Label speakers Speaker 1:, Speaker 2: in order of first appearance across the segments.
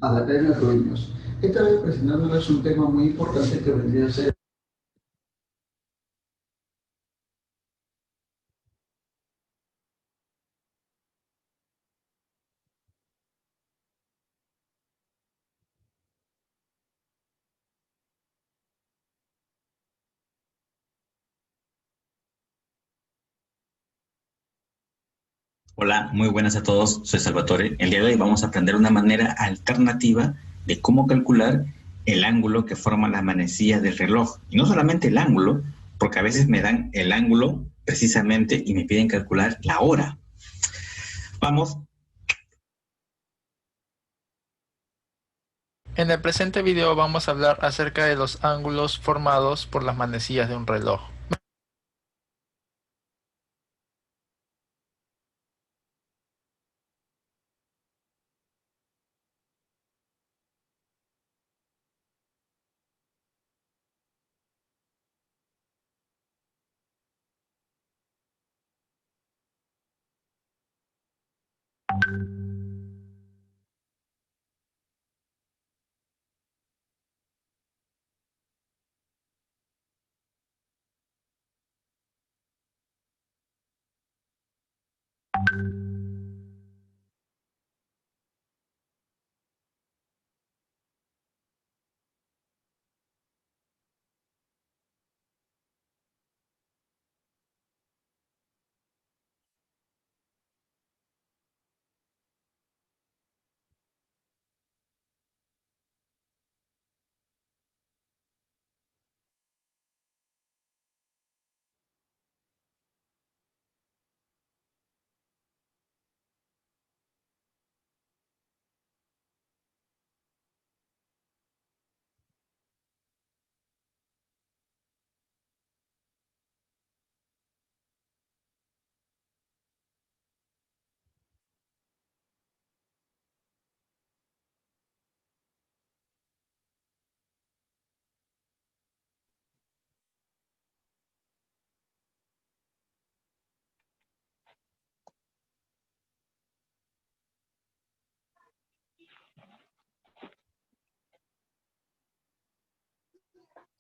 Speaker 1: a la cadena de dueños. Esta vez presentándoles un tema muy importante que vendría a ser.
Speaker 2: Hola, muy buenas a todos. Soy Salvatore. El día de hoy vamos a aprender una manera alternativa de cómo calcular el ángulo que forman las manecillas del reloj. Y no solamente el ángulo, porque a veces me dan el ángulo precisamente y me piden calcular la hora. Vamos.
Speaker 3: En el presente video vamos a hablar acerca de los ángulos formados por las manecillas de un reloj.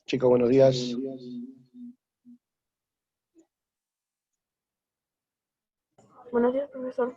Speaker 4: Chicos, buenos días.
Speaker 5: Buenos días, profesor.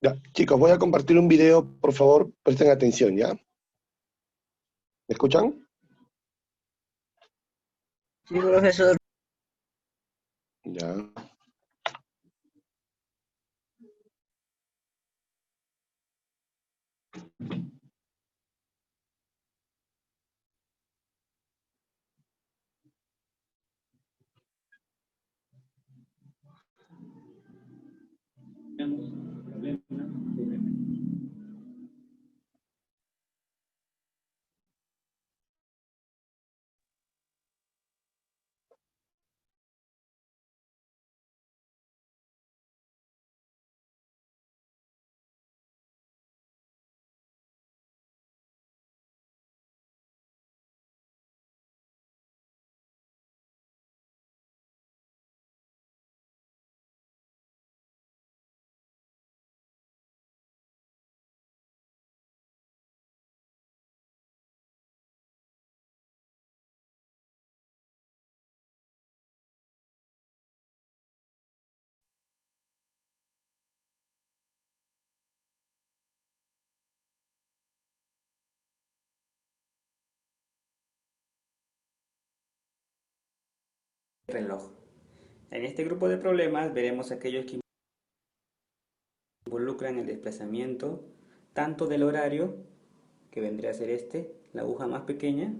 Speaker 4: Ya, chicos, voy a compartir un video, por favor, presten atención, ¿ya? ¿Me escuchan?
Speaker 6: Sí, profesor.
Speaker 4: Ya.
Speaker 7: Reloj. En este grupo de problemas veremos aquellos que involucran el desplazamiento tanto del horario, que vendría a ser la aguja más pequeña,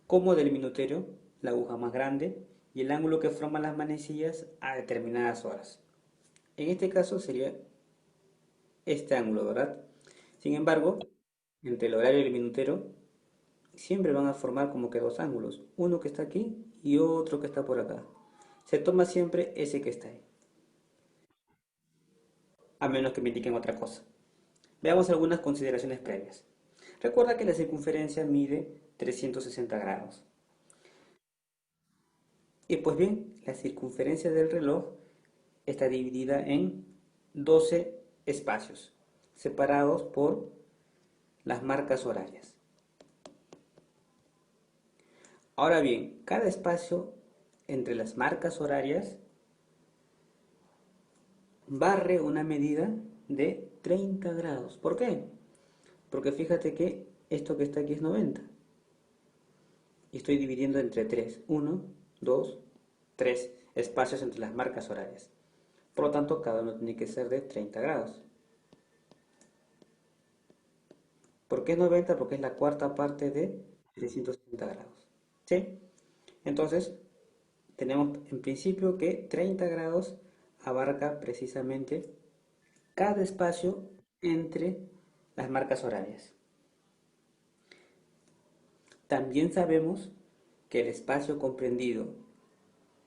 Speaker 7: como del minutero, la aguja más grande, y el ángulo que forman las manecillas a determinadas horas. En este caso sería este ángulo, ¿verdad? Sin embargo, entre el horario y el minutero siempre van a formar como que dos ángulos, uno que está aquí y otro que está por acá. Se toma siempre ese que está ahí, a menos que me indiquen otra cosa. Veamos algunas consideraciones previas. Recuerda que la circunferencia mide 360 grados. Y pues bien, la circunferencia del reloj está dividida en 12 espacios, separados por las marcas horarias. Ahora bien, cada espacio entre las marcas horarias barre una medida de 30 grados. ¿Por qué? Porque fíjate que esto que está aquí es 90. Y estoy dividiendo entre 3. 1, 2, 3 espacios entre las marcas horarias. Por lo tanto, cada uno tiene que ser de 30 grados. ¿Por qué 90? Porque es la cuarta parte de 360 grados. ¿Sí? Entonces, tenemos en principio que 30 grados abarca precisamente cada espacio entre las marcas horarias. También sabemos que el espacio comprendido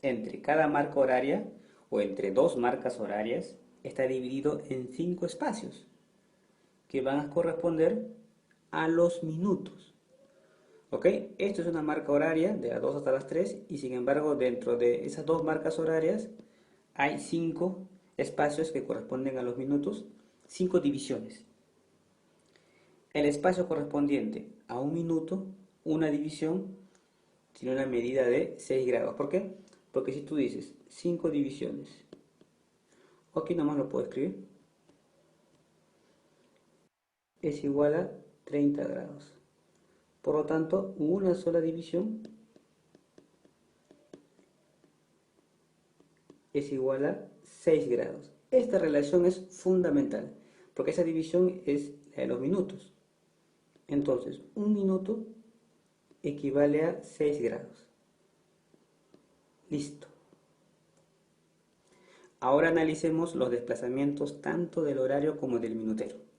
Speaker 7: entre cada marca horaria o entre dos marcas horarias está dividido en 5 espacios que van a corresponder a los minutos. ¿Ok? Esto es una marca horaria de las 2 hasta las 3 y sin embargo dentro de esas dos marcas horarias hay 5 espacios que corresponden a los minutos, 5 divisiones. El espacio correspondiente a un minuto, una división, tiene una medida de 6 grados. ¿Por qué? Porque si tú dices 5 divisiones, o aquí nomás lo puedo escribir, es igual a 30 grados. Por lo tanto, una sola división es igual a 6 grados. Esta relación es fundamental, porque esa división es la de los minutos. Entonces, un minuto equivale a 6 grados. Listo. Ahora analicemos los desplazamientos tanto del horario como del minutero.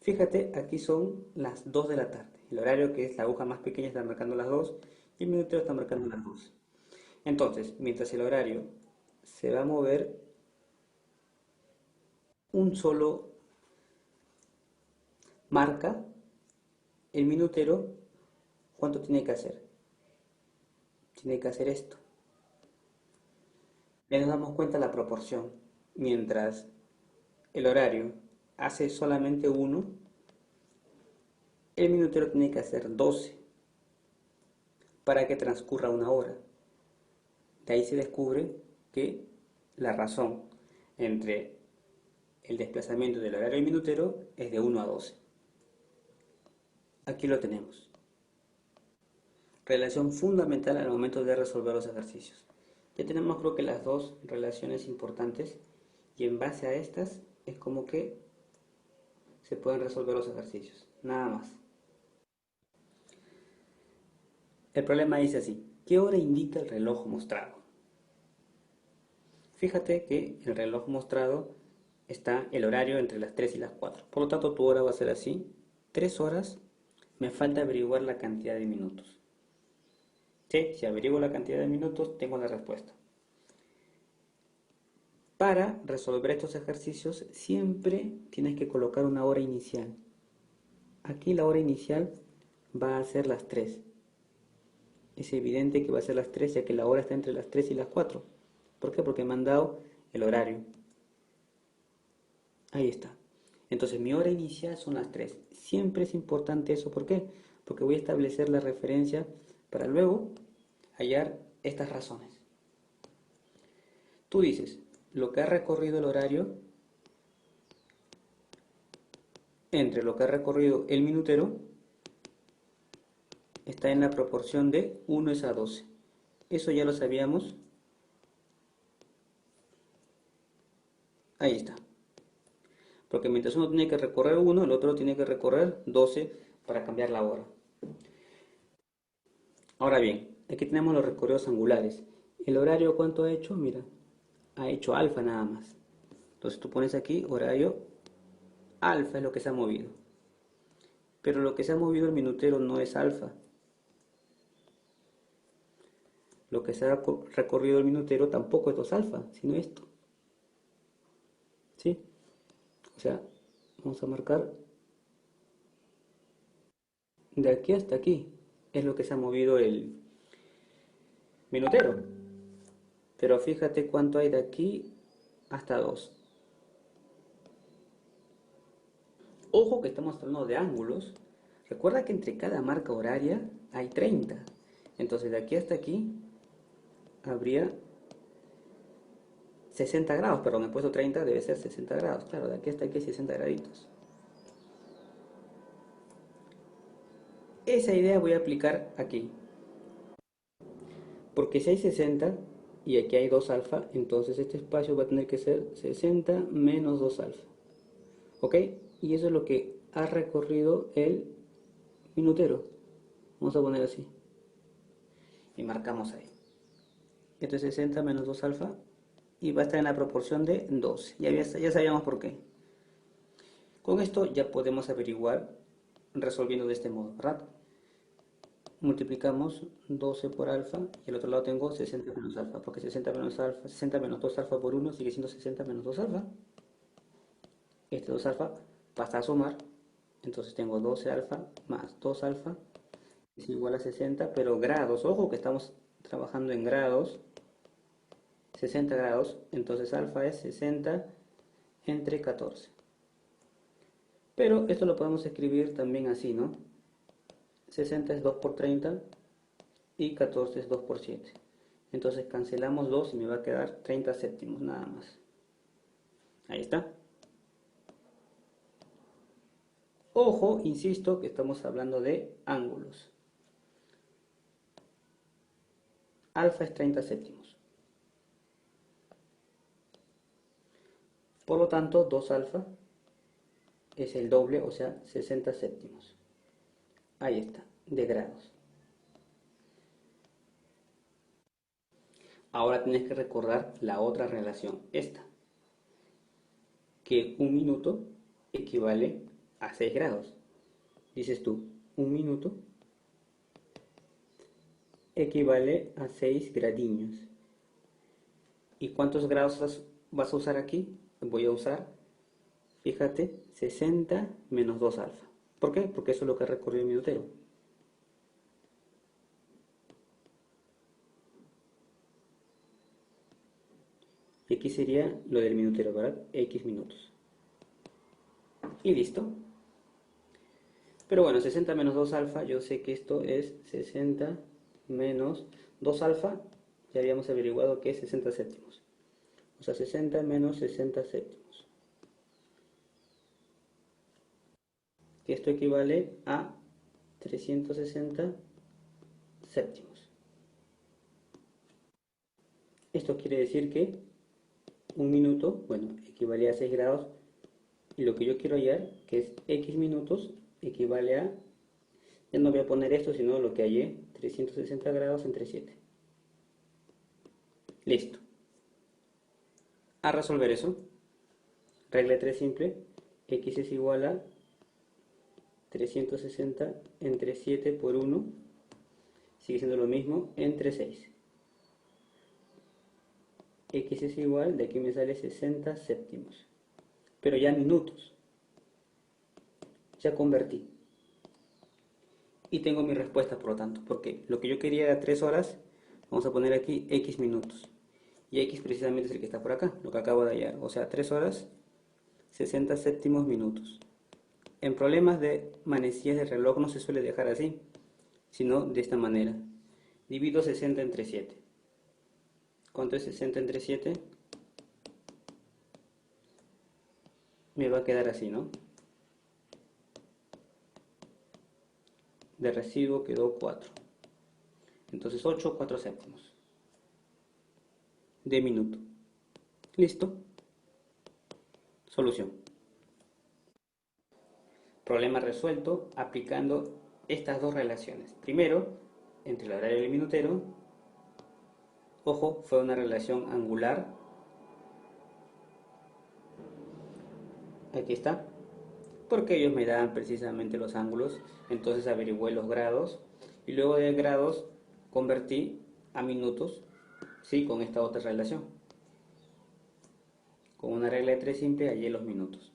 Speaker 7: Fíjate, aquí son las 2 de la tarde. El horario, que es la aguja más pequeña, está marcando las 2 y el minutero está marcando las 2. Entonces, mientras el horario se va a mover un solo marca, el minutero, ¿cuánto tiene que hacer? Tiene que hacer esto. Ya nos damos cuenta de la proporción. Mientras el horario hace solamente 1, el minutero tiene que hacer 12 para que transcurra 1 hora. De ahí se descubre que la razón entre el desplazamiento del horario y minutero es de 1 a 12. Aquí lo tenemos. Relación fundamental al momento de resolver los ejercicios. Ya tenemos, creo que, las dos relaciones importantes, y en base a estas es como que se pueden resolver los ejercicios, nada más. El problema dice así: ¿qué hora indica el reloj mostrado? Fíjate que el reloj mostrado está el horario entre las 3 y las 4. Por lo tanto, tu hora va a ser así: 3 horas, me falta averiguar la cantidad de minutos. Sí, si averiguo la cantidad de minutos, tengo la respuesta. Para resolver estos ejercicios, siempre tienes que colocar una hora inicial. Aquí la hora inicial va a ser las 3. Es evidente que va a ser las 3, ya que la hora está entre las 3 y las 4. ¿Por qué? Porque me han dado el horario. Ahí está. Entonces mi hora inicial son las 3. Siempre es importante eso. ¿Por qué? Porque voy a establecer la referencia para luego hallar estas razones. Tú dices, lo que ha recorrido el horario entre lo que ha recorrido el minutero está en la proporción de 1:12. Eso ya lo sabíamos. Ahí está. Porque mientras uno tiene que recorrer 1, el otro tiene que recorrer 12 para cambiar la hora. Ahora bien, aquí tenemos los recorridos angulares. ¿El horario cuánto ha hecho? Mira, ha hecho alfa nada más. Entonces tú pones aquí horario alfa, es lo que se ha movido. Pero lo que se ha movido el minutero no es alfa. Lo que se ha recorrido el minutero tampoco es 2 alfa, sino esto. ¿Sí? O sea, vamos a marcar de aquí hasta aquí. Es lo que se ha movido el minutero. Pero fíjate cuánto hay de aquí hasta 2. Ojo que estamos hablando de ángulos. Recuerda que entre cada marca horaria hay 30. Entonces de aquí hasta aquí habría 60 grados. Perdón, he puesto 30, debe ser 60 grados. Claro, de aquí hasta aquí 60 graditos. Esa idea voy a aplicar aquí. Porque si hay 60 y aquí hay 2 alfa, entonces este espacio va a tener que ser 60 menos 2 alfa. ¿Ok? Y eso es lo que ha recorrido el minutero. Vamos a poner así. Y marcamos ahí. Esto es 60 menos 2 alfa. Y va a estar en la proporción de 12. Ya sabíamos por qué. Con esto ya podemos averiguar resolviendo de este modo, ¿verdad? Multiplicamos 12 por alfa y al otro lado tengo 60 menos alfa, porque 60 menos alfa, 60 menos 2 alfa por 1 sigue siendo 60 menos 2 alfa. Este 2 alfa pasa a sumar, entonces tengo 12 alfa más 2 alfa es igual a 60, pero grados, ojo que estamos trabajando en grados, 60 grados, entonces alfa es 60 entre 14. Pero esto lo podemos escribir también así, ¿no? 60 es 2 por 30 y 14 es 2 por 7. Entonces cancelamos 2 y me va a quedar 30 séptimos nada más. Ahí está. Ojo, insisto que estamos hablando de ángulos. Alfa es 30 séptimos. Por lo tanto, 2 alfa es el doble, o sea, 60 séptimos. Ahí está, de grados. Ahora tienes que recordar la otra relación, esta. Que un minuto equivale a 6 grados. Dices tú, un minuto equivale a 6 gradiños. ¿Y cuántos grados vas a usar aquí? Voy a usar, fíjate, 60 menos 2 alfa. ¿Por qué? Porque eso es lo que recorrió el minutero. Y aquí sería lo del minutero, ¿verdad? X minutos. Y listo. Pero bueno, 60 menos 2 alfa, yo sé que esto es 60 menos 2 alfa, ya habíamos averiguado que es 60 séptimos. O sea, 60 menos 60 séptimos. Que esto equivale a 360 séptimos. Esto quiere decir que un minuto, bueno, equivale a 6 grados. Y lo que yo quiero hallar, que es X minutos, equivale a, ya no voy a poner esto, sino lo que hallé, 360 grados entre 7. Listo. A resolver eso, regla 3 simple, X es igual a 360 entre 7 por 1, sigue siendo lo mismo, entre 6. X es igual, de aquí me sale 60 séptimos, pero ya minutos. Ya convertí. Y tengo mi respuesta, por lo tanto, porque lo que yo quería era 3 horas, vamos a poner aquí X minutos. Y X precisamente es el que está por acá, lo que acabo de hallar. O sea, 3 horas, 60 séptimos minutos. En problemas de manecillas de reloj no se suele dejar así, sino de esta manera. Divido 60 entre 7. ¿Cuánto es 60 entre 7? Me va a quedar así, ¿no? De residuo quedó 4. Entonces 8, 4 séptimos de minuto. ¿Listo? Solución. Problema resuelto aplicando estas dos relaciones. Primero, entre el horario y el minutero. Ojo, fue una relación angular. Aquí está. Porque ellos me daban precisamente los ángulos. Entonces averigüé los grados. Y luego de grados convertí a minutos, ¿sí? Con esta otra relación. Con una regla de 3 simple hallé los minutos.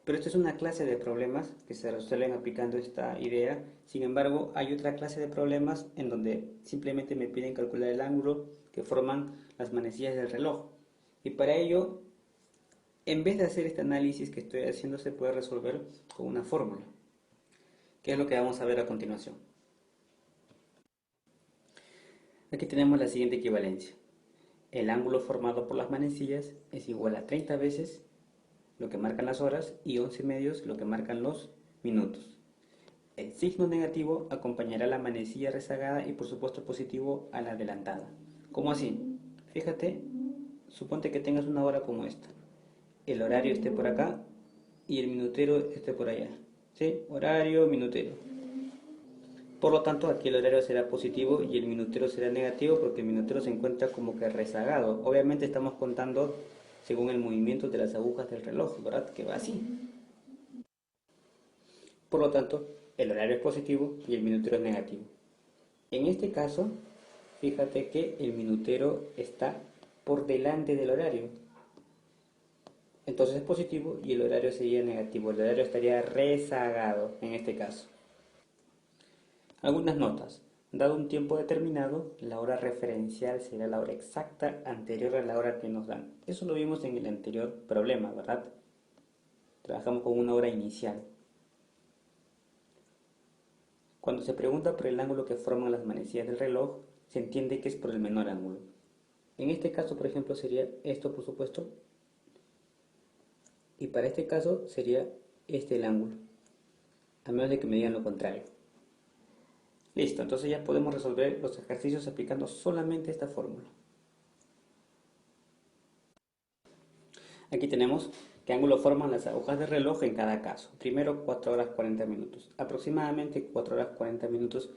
Speaker 7: Pero esto es una clase de problemas que se resuelven aplicando esta idea. Sin embargo, hay otra clase de problemas en donde simplemente me piden calcular el ángulo que forman las manecillas del reloj. Y para ello, en vez de hacer este análisis que estoy haciendo, se puede resolver con una fórmula, que es lo que vamos a ver a continuación. Aquí tenemos la siguiente equivalencia. El ángulo formado por las manecillas es igual a 30 veces lo que marcan las horas y 11 medios lo que marcan los minutos. El signo negativo acompañará a la manecilla rezagada y por supuesto positivo a la adelantada. ¿Cómo así? Fíjate, suponte que tengas una hora como esta. El horario esté por acá y el minutero esté por allá. ¿Sí? Horario, minutero. Por lo tanto, aquí el horario será positivo y el minutero será negativo porque el minutero se encuentra como que rezagado. Obviamente estamos contando según el movimiento de las agujas del reloj, ¿verdad? Que va así. Por lo tanto, el horario es positivo y el minutero es negativo. En este caso, fíjate que el minutero está por delante del horario. Entonces es positivo y el horario sería negativo. El horario estaría rezagado en este caso. Algunas notas. Dado un tiempo determinado, la hora referencial será la hora exacta anterior a la hora que nos dan. Eso lo vimos en el anterior problema, ¿verdad? Trabajamos con una hora inicial. Cuando se pregunta por el ángulo que forman las manecillas del reloj, se entiende que es por el menor ángulo. En este caso, por ejemplo, sería esto, por supuesto. Y para este caso sería este el ángulo, a menos de que me digan lo contrario. Listo, entonces ya podemos resolver los ejercicios aplicando solamente esta fórmula. Aquí tenemos qué ángulo forman las agujas de reloj en cada caso. Primero 4 horas 40 minutos. Aproximadamente 4 horas 40 minutos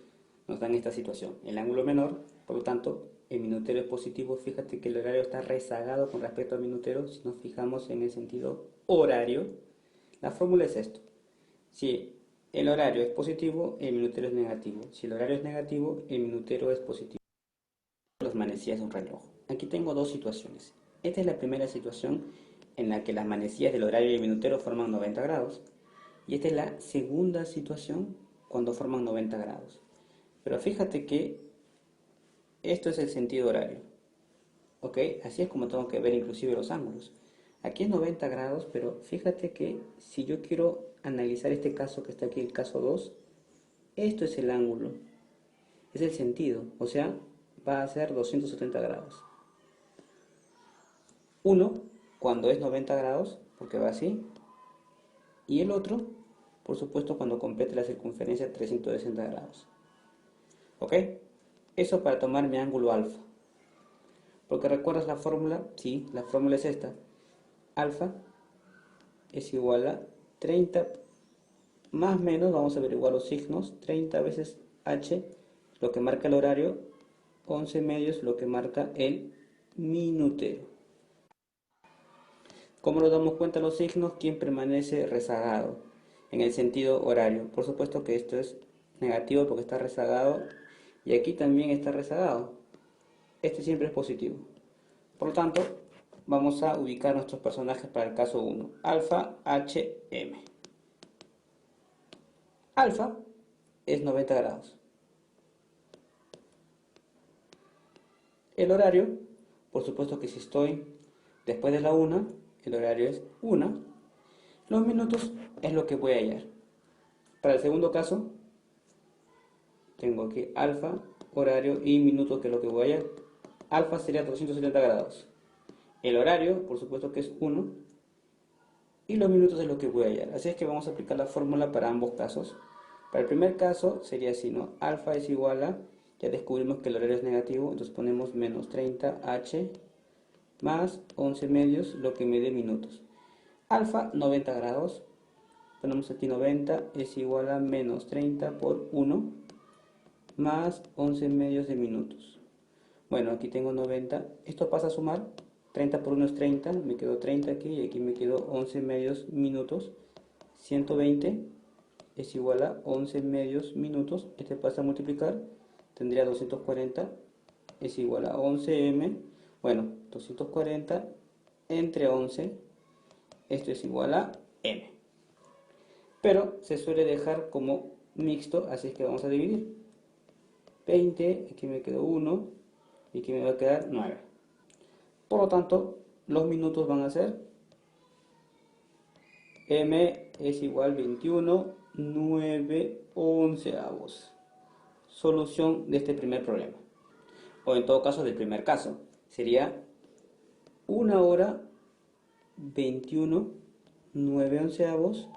Speaker 7: nos dan esta situación. El ángulo menor, por lo tanto, el minutero es positivo. Fíjate que el horario está rezagado con respecto al minutero. Si nos fijamos en el sentido horario, la fórmula es esto. Si el horario es positivo, el minutero es negativo. Si el horario es negativo, el minutero es positivo. Las manecillas de un reloj. Aquí tengo dos situaciones. Esta es la primera situación en la que las manecillas del horario y el minutero forman 90 grados. Y esta es la segunda situación cuando forman 90 grados. Pero fíjate que esto es el sentido horario. ¿Ok? Así es como tengo que ver inclusive los ángulos. Aquí es 90 grados, pero fíjate que si yo quiero analizar este caso que está aquí, el caso 2, esto es el ángulo. Es el sentido, o sea, va a ser 270 grados. Uno, cuando es 90 grados, porque va así. Y el otro, por supuesto, cuando complete la circunferencia 360 grados. ¿Ok? Eso para tomar mi ángulo alfa. Porque recuerdas la fórmula, sí, la fórmula es esta. Alfa es igual a 30 más menos, vamos a averiguar los signos, 30 veces h, lo que marca el horario, 11 medios, lo que marca el minutero. ¿Cómo nos damos cuenta los signos? ¿Quién permanece rezagado en el sentido horario? Por supuesto que esto es negativo porque está rezagado y aquí también está rezagado. Este siempre es positivo. Por lo tanto, vamos a ubicar nuestros personajes para el caso 1. Alfa, H, M. Alfa es 90 grados. El horario, por supuesto que si estoy después de la 1, el horario es 1. Los minutos es lo que voy a hallar. Para el segundo caso, tengo aquí alfa, horario y minutos, que es lo que voy a hallar. Alfa sería 270 grados. El horario, por supuesto que es 1. Y los minutos es lo que voy a hallar. Así es que vamos a aplicar la fórmula para ambos casos. Para el primer caso sería así, ¿no? Alfa es igual a, ya descubrimos que el horario es negativo, entonces ponemos menos 30h más 11 medios, lo que me dé minutos. Alfa, 90 grados. Ponemos aquí 90 es igual a menos 30 por 1 más 11 medios de minutos. Bueno, aquí tengo 90. Esto pasa a sumar. 30 por 1 es 30. Me quedó 30 aquí y aquí me quedó 11 medios minutos. 120 es igual a 11 medios minutos. Este pasa a multiplicar. Tendría 240 es igual a 11m. Bueno, 240 entre 11. Esto es igual a m. Pero se suele dejar como mixto, así es que vamos a dividir. 20, aquí me quedó 1 y aquí me va a quedar 9. Por lo tanto, los minutos van a ser m es igual a 21, 9 onceavos. Solución de este primer problema. O en todo caso del primer caso. Sería 1 hora 21, 9 onceavos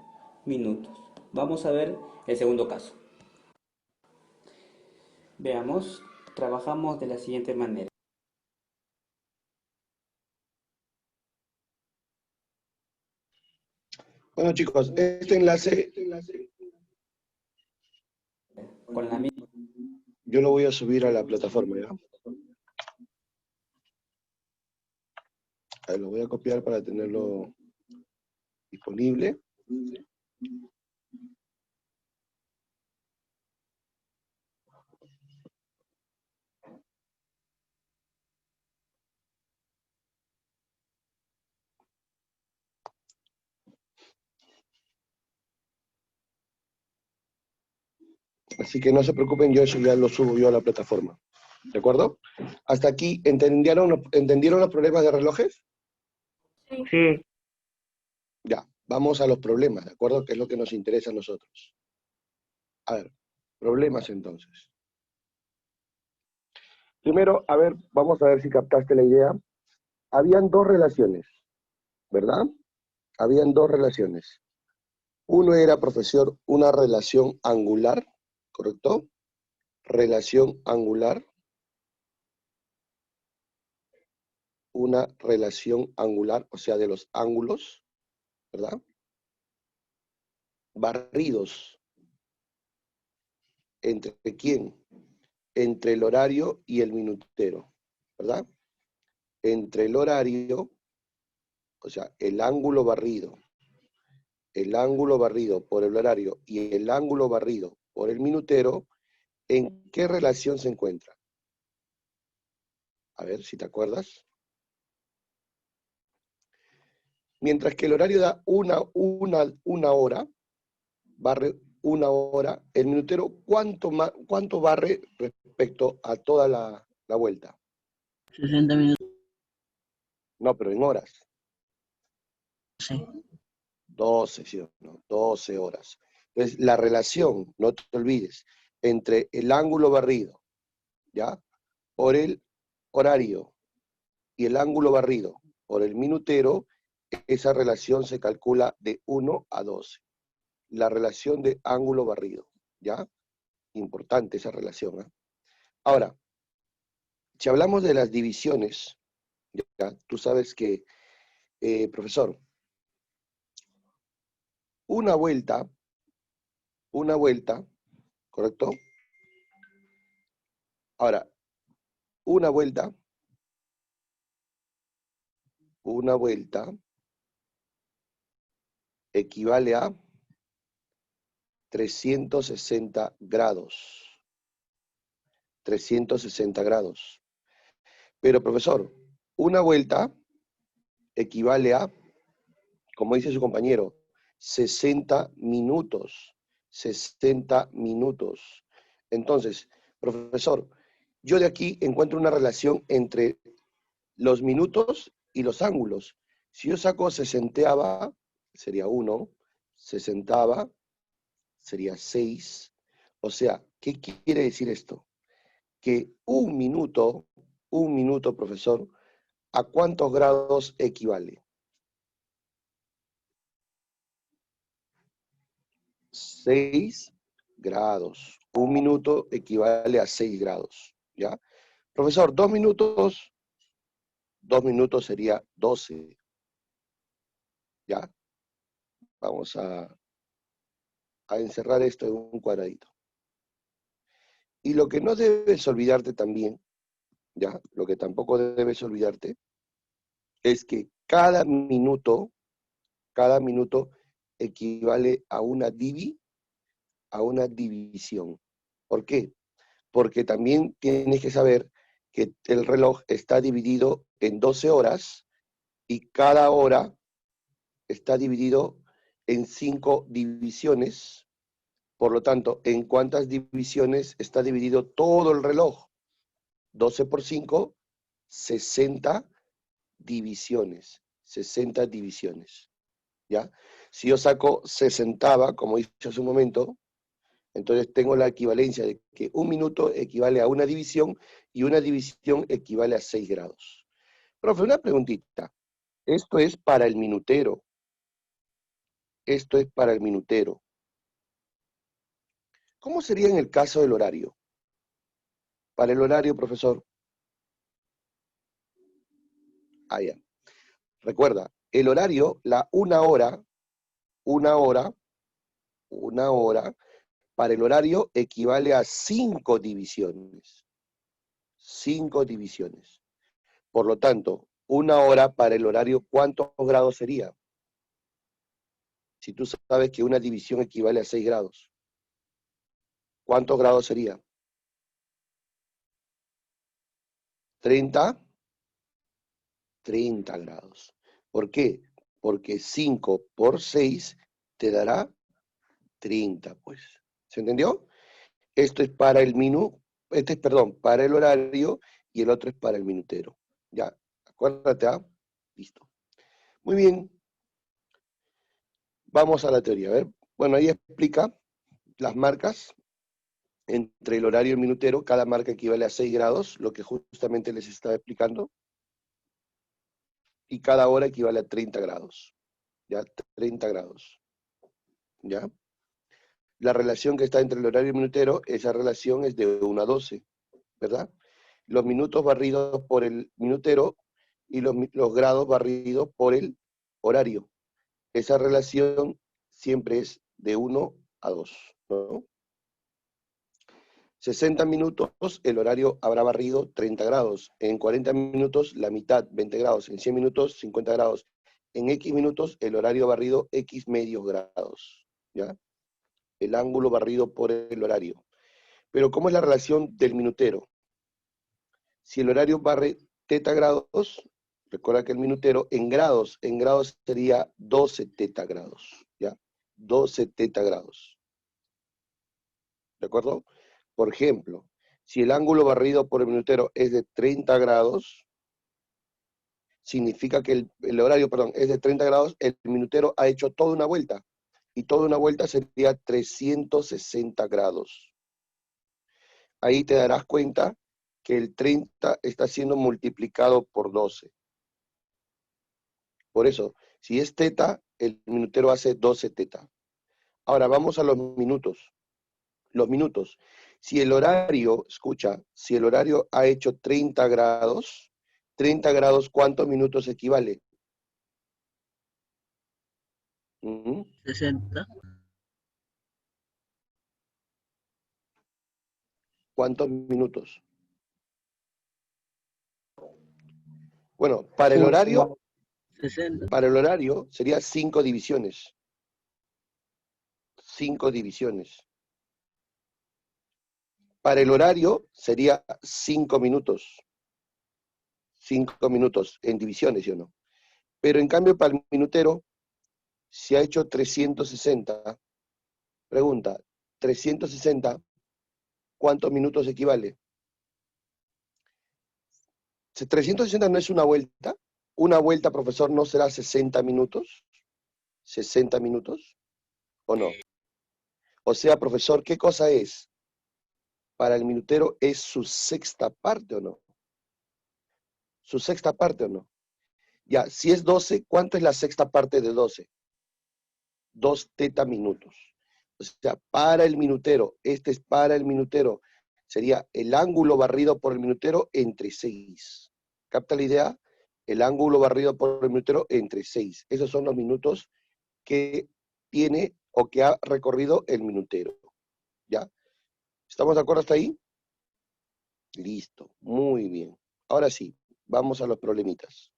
Speaker 7: minutos. Vamos a ver el segundo caso. Veamos, trabajamos de la siguiente manera.
Speaker 4: Bueno, chicos, este enlace
Speaker 7: Con la misma.
Speaker 4: yo lo voy a subir a la plataforma, ¿ya? A ver, lo voy a copiar para tenerlo disponible. Así que no se preocupen, yo eso ya lo subo yo a la plataforma. ¿De acuerdo? Hasta aquí, ¿entendieron los problemas de relojes?
Speaker 5: Sí.
Speaker 4: Ya, vamos a los problemas, ¿de acuerdo? Que es lo que nos interesa a nosotros. A ver, problemas entonces. Primero, a ver, vamos a ver si captaste la idea. Habían dos relaciones, ¿verdad? Habían dos relaciones. Uno era, profesor, una relación angular, ¿correcto? Relación angular. Una relación angular, o sea, de los ángulos, ¿verdad? Barridos. ¿Entre quién? Entre el horario y el minutero, ¿verdad? Entre el horario, o sea, el ángulo barrido por el horario y el ángulo barrido por el minutero, ¿en qué relación se encuentra? A ver si te acuerdas. Mientras que el horario da una hora, barre una hora, el minutero, ¿cuánto barre respecto a toda la vuelta?
Speaker 5: 60 minutos.
Speaker 4: No, pero en horas.
Speaker 5: Sí.
Speaker 4: 12, ¿sí o no? 12 horas. Entonces, la relación, no te olvides, entre el ángulo barrido, ¿ya? Por el horario y el ángulo barrido por el minutero, esa relación se calcula de 1 a 12. La relación de ángulo barrido, ¿ya? Importante esa relación, ¿eh? Ahora, si hablamos de las divisiones, ¿ya? Tú sabes que, profesor, una vuelta, ¿correcto? Ahora, una vuelta equivale a 360 grados. 360 grados. Pero, profesor, una vuelta equivale a, como dice su compañero, 60 minutos. 60 minutos. Entonces, profesor, yo de aquí encuentro una relación entre los minutos y los ángulos. Si yo saco sesentava, sería 1, sesentava, sería 6. O sea, ¿qué quiere decir esto? Que un minuto, profesor, ¿a cuántos grados equivale? 6 grados. Un minuto equivale a 6 grados, ¿ya? Profesor, 2 minutos sería 12, ¿ya? Vamos a encerrar esto en un cuadradito. Y lo que no debes olvidarte también, ¿ya? Lo que tampoco debes olvidarte, es que cada minuto equivale a una división. ¿Por qué? Porque también tienes que saber que el reloj está dividido en 12 horas y cada hora está dividido en 5 divisiones. Por lo tanto, ¿en cuántas divisiones está dividido todo el reloj? 12 por 5, 60 divisiones. 60 divisiones. ¿Ya? Si yo saco sesentava, como dije hace un momento, entonces tengo la equivalencia de que un minuto equivale a una división y una división equivale a 6 grados. Profe, una preguntita. Esto es para el minutero. Esto es para el minutero. ¿Cómo sería en el caso del horario? Para el horario, profesor. Ah, ya. Recuerda, el horario, la una hora, para el horario equivale a 5 divisiones. 5 divisiones. Por lo tanto, una hora para el horario, ¿cuántos grados sería? Si tú sabes que una división equivale a 6 grados. ¿Cuántos grados sería? 30 grados. ¿Por qué? Porque 5 por 6 te dará 30, pues. ¿Se entendió? Esto es para el para el horario y el otro es para el minutero. Ya, acuérdate, ¿ah? Listo. Muy bien. Vamos a la teoría, a ver. Bueno, ahí explica las marcas entre el horario y el minutero. Cada marca equivale a 6 grados, lo que justamente les estaba explicando. Y cada hora equivale a 30 grados. ¿Ya? 30 grados. ¿Ya? La relación que está entre el horario y el minutero, esa relación es de 1 a 12, ¿verdad? Los minutos barridos por el minutero y los grados barridos por el horario. Esa relación siempre es de 1 a 2, ¿no? 60 minutos, el horario habrá barrido 30 grados. En 40 minutos, la mitad, 20 grados. En 100 minutos, 50 grados. En X minutos, el horario barrido X medios grados, ¿ya? El ángulo barrido por el horario. Pero ¿cómo es la relación del minutero? Si el horario barre teta grados, Recuerda que el minutero en grados sería 12 teta grados, ¿ya? 12 teta grados. ¿De acuerdo? Por ejemplo, si el ángulo barrido por el minutero es de 30 grados, significa que el horario, perdón, es de 30 grados, el minutero ha hecho toda una vuelta. Y toda una vuelta sería 360 grados. Ahí te darás cuenta que el 30 está siendo multiplicado por 12. Por eso, si es teta, el minutero hace 12 teta. Ahora vamos a los minutos. Los minutos. Si el horario, escucha, si el horario ha hecho 30 grados, ¿cuántos minutos equivale?
Speaker 5: 60.
Speaker 4: ¿Cuántos minutos? Bueno, para el horario
Speaker 5: 60.
Speaker 4: sería 5 divisiones. 5 divisiones. Para el horario sería 5 minutos. 5 minutos en divisiones, ¿sí o no? Pero en cambio para el minutero, si ha hecho 360, pregunta, 360, ¿cuántos minutos equivale? 360 no es una vuelta. Una vuelta, profesor, ¿no será 60 minutos? ¿60 minutos? ¿O no? O sea, profesor, ¿qué cosa es? Para el minutero es su sexta parte, ¿o no? ¿Su sexta parte o no? Ya, si es 12, ¿cuánto es la sexta parte de 12? 2 teta minutos. O sea, para el minutero, este es para el minutero, sería el ángulo barrido por el minutero entre 6. ¿Capta la idea? El ángulo barrido por el minutero entre 6. Esos son los minutos que tiene o que ha recorrido el minutero. ¿Ya? ¿Estamos de acuerdo hasta ahí? Listo, muy bien. Ahora sí, vamos a los problemitas.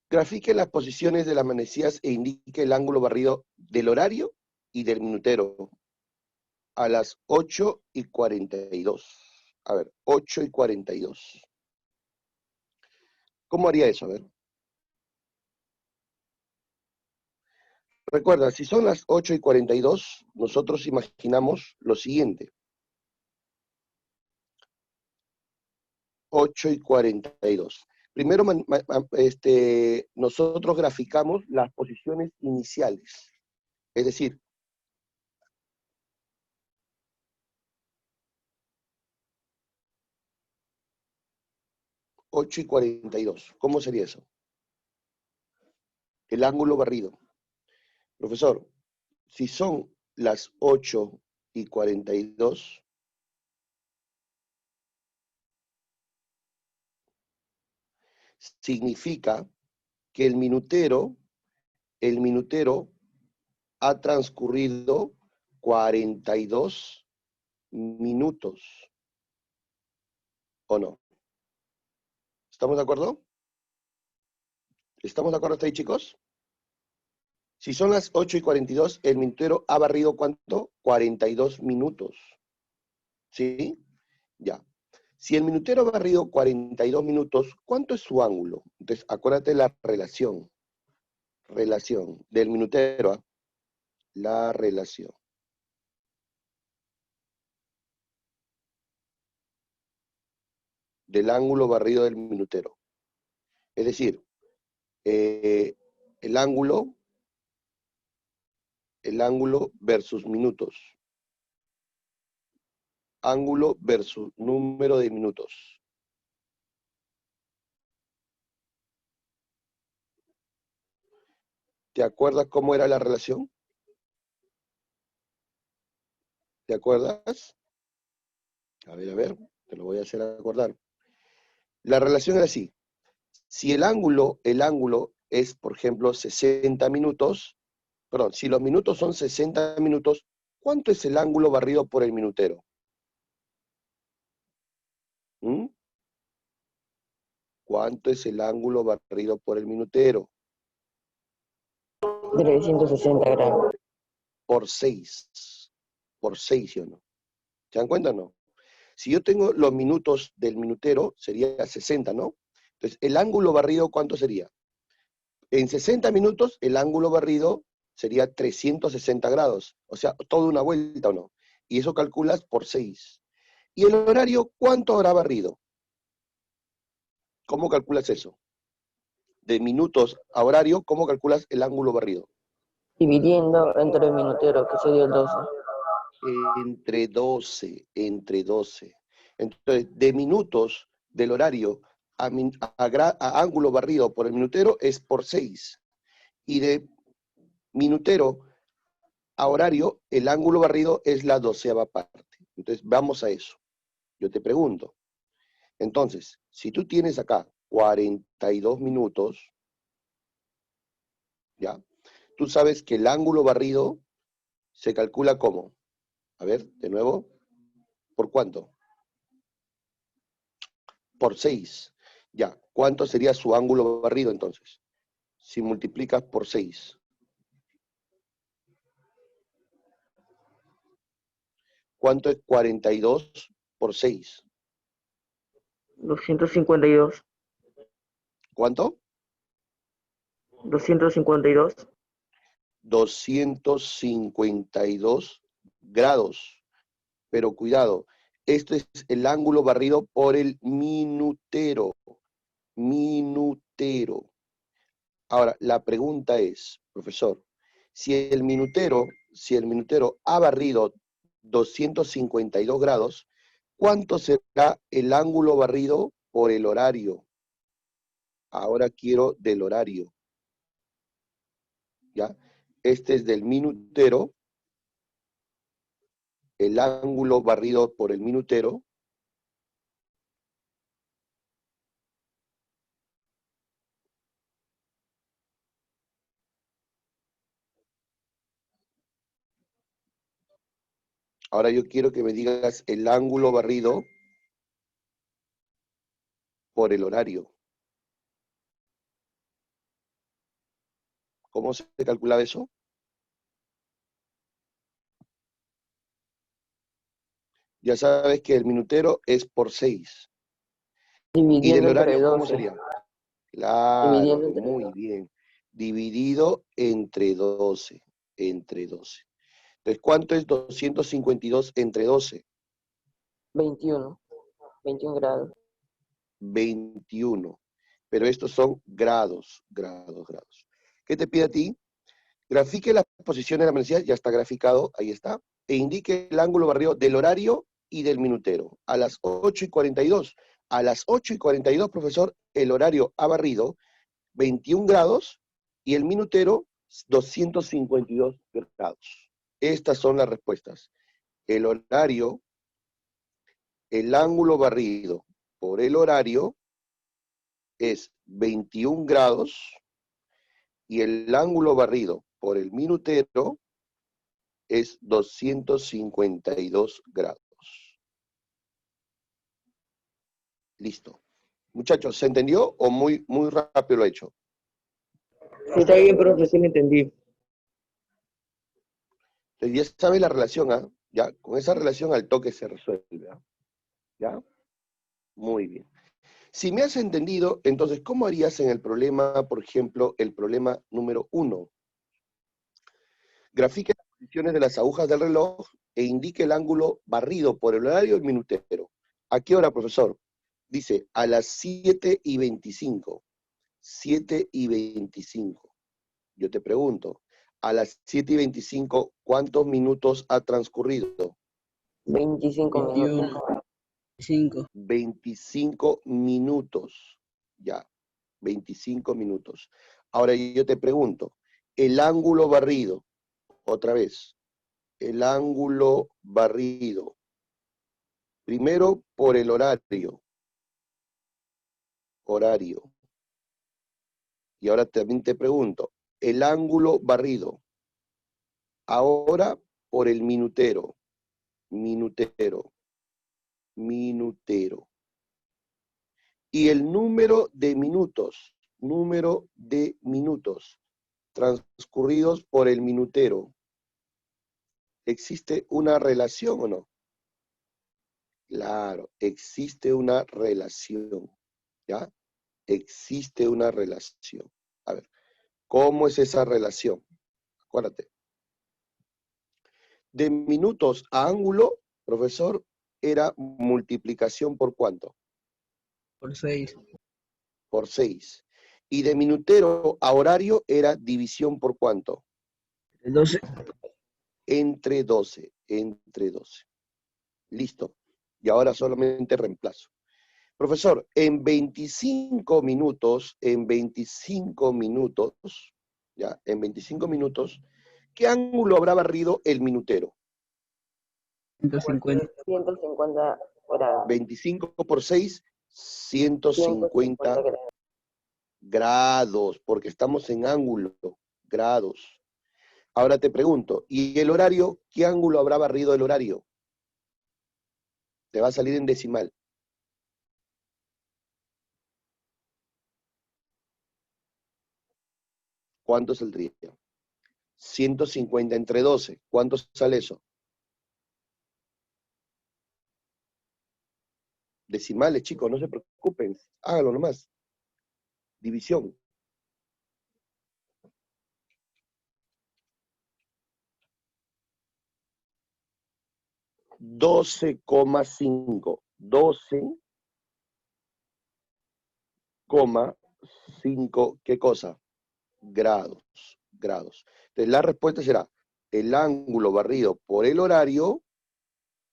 Speaker 4: Grafique las posiciones de las manecillas e indique el ángulo barrido del horario y del minutero a las 8:42. A ver, 8:42. ¿Cómo haría eso? A ver. Recuerda, si son las 8:42, nosotros imaginamos lo siguiente. 8:42. Primero, nosotros graficamos las posiciones iniciales. Es decir, $8:42. ¿Cómo sería eso? El ángulo barrido. Profesor, si son las 8:42, significa que el minutero ha transcurrido 42 minutos. ¿O no? ¿Estamos de acuerdo? ¿Estamos de acuerdo hasta ahí, chicos? Si son las 8:42, el minutero ha barrido ¿cuánto? 42 minutos. ¿Sí? Ya. Si el minutero ha barrido 42 minutos, ¿cuánto es su ángulo? Entonces, acuérdate la relación. Relación del minutero a la relación. Del ángulo barrido del minutero. Es decir, el ángulo versus minutos. Ángulo versus número de minutos. ¿Te acuerdas cómo era la relación? ¿Te acuerdas? A ver, te lo voy a hacer acordar. La relación era así. Si el ángulo es, por ejemplo, 60 minutos, perdón, si los minutos son 60 minutos, ¿cuánto es el ángulo barrido por el minutero? ¿Mm? ¿Cuánto es el ángulo barrido por el minutero?
Speaker 6: 360 grados.
Speaker 4: Por 6. Por 6, ¿sí o no? ¿Se dan cuenta o no? Si yo tengo los minutos del minutero, sería 60, ¿no? Entonces, el ángulo barrido, ¿cuánto sería? En 60 minutos, el ángulo barrido sería 360 grados. O sea, toda una vuelta, ¿o no? Y eso calculas por 6. ¿Y el horario, cuánto habrá barrido? ¿Cómo calculas eso? De minutos a horario, ¿cómo calculas el ángulo barrido?
Speaker 6: Dividiendo entre el minutero, que sería el 12.
Speaker 4: Entre 12, entre 12. Entonces, de minutos del horario a ángulo barrido por el minutero es por 6. Y de minutero a horario, el ángulo barrido es la 12ª parte. Entonces, vamos a eso. Yo te pregunto. Entonces, si tú tienes acá 42 minutos, ¿ya? Tú sabes que el ángulo barrido se calcula como, a ver, de nuevo, ¿por cuánto? Por 6. Ya, ¿cuánto sería su ángulo barrido entonces? Si multiplicas por 6. ¿Cuánto es 42 por 6?
Speaker 6: 252.
Speaker 4: ¿Cuánto?
Speaker 6: 252.
Speaker 4: 252 grados. Pero cuidado, esto es el ángulo barrido por el minutero. Minutero. Ahora, la pregunta es, profesor, si el minutero ha barrido 252 grados, ¿cuánto será el ángulo barrido por el horario? Ahora quiero del horario. ¿Ya? Este es del minutero, el ángulo barrido por el minutero. Ahora yo quiero que me digas el ángulo barrido por el horario. ¿Cómo se calcula eso? Ya sabes que el minutero es por 6. ¿Y del
Speaker 6: Dividiendo entre
Speaker 4: horario cómo
Speaker 6: 12.
Speaker 4: sería? Claro,
Speaker 6: Dividiendo entre
Speaker 4: muy
Speaker 6: 12.
Speaker 4: bien. Dividido entre 12. Entre 12. Entonces, ¿cuánto es 252 entre 12?
Speaker 6: 21. 21 grados.
Speaker 4: 21. Pero estos son grados, grados, grados. ¿Qué te pide a ti? Grafique las posiciones de la manecilla, ya está graficado, ahí está, e indique el ángulo barrido del horario y del minutero. A las 8:42. A las 8:42, profesor, el horario ha barrido 21 grados y el minutero 252 grados. Estas son las respuestas. El horario, el ángulo barrido por el horario es 21 grados y el ángulo barrido por el minutero es 252 grados. Listo. Muchachos, ¿se entendió o muy rápido lo he hecho?
Speaker 6: Sí, está bien, profe, sí lo entendí.
Speaker 4: Entonces ya sabes la relación, ¿ah? Ya, con esa relación al toque se resuelve, ¿ah? ¿Ya? Muy bien. Si me has entendido, entonces, ¿cómo harías en el problema, por ejemplo, el problema número 1? Grafique las posiciones de las agujas del reloj e indique el ángulo barrido por el horario del minutero. ¿A qué hora, profesor? Dice, a las 7:25. 7:25. Yo te pregunto, a las 7:25, ¿cuántos minutos ha transcurrido?
Speaker 6: 25 minutos.
Speaker 5: 21.
Speaker 4: 25 minutos. Ya, 25 minutos. Ahora yo te pregunto, el ángulo barrido, otra vez, el ángulo barrido, primero por el horario, y ahora también te pregunto, el ángulo barrido, ahora por el minutero, minutero. Y el número de minutos transcurridos por el minutero. ¿Existe una relación o no? Claro, existe una relación, ¿ya? existe una relación. A ver, ¿cómo es esa relación? Acuérdate. De minutos a ángulo, profesor, era multiplicación por ¿cuánto?
Speaker 5: Por 6.
Speaker 4: Por 6. Y de minutero a horario era división por ¿cuánto?
Speaker 5: 12.
Speaker 4: Entre 12. Entre 12. Listo. Y ahora solamente reemplazo. Profesor, en 25 minutos, ya, en 25 minutos, ¿qué ángulo habrá barrido el minutero?
Speaker 5: 150.
Speaker 6: 150 grados.
Speaker 4: 25 por 6, 150
Speaker 6: 150 grados.
Speaker 4: grados, porque estamos en ángulo, grados. Ahora te pregunto, ¿y el horario? ¿Qué ángulo habrá barrido el horario? Te va a salir en decimal. ¿Cuánto saldría? 150 entre 12. ¿Cuánto sale eso? Decimales, chicos, no se preocupen. Háganlo nomás. División. 12,5. 12,5. ¿Qué cosa? Grados. Grados. Entonces la respuesta será el ángulo barrido por el horario,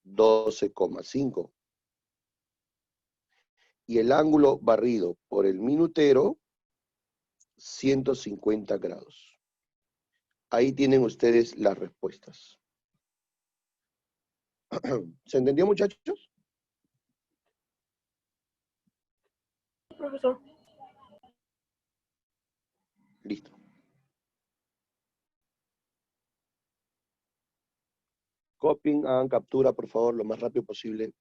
Speaker 4: 12,5. Y el ángulo barrido por el minutero, 150 grados. Ahí tienen ustedes las respuestas. ¿Se entendió, muchachos?
Speaker 6: Profesor.
Speaker 4: Listo. Copien, hagan captura, por favor, lo más rápido posible.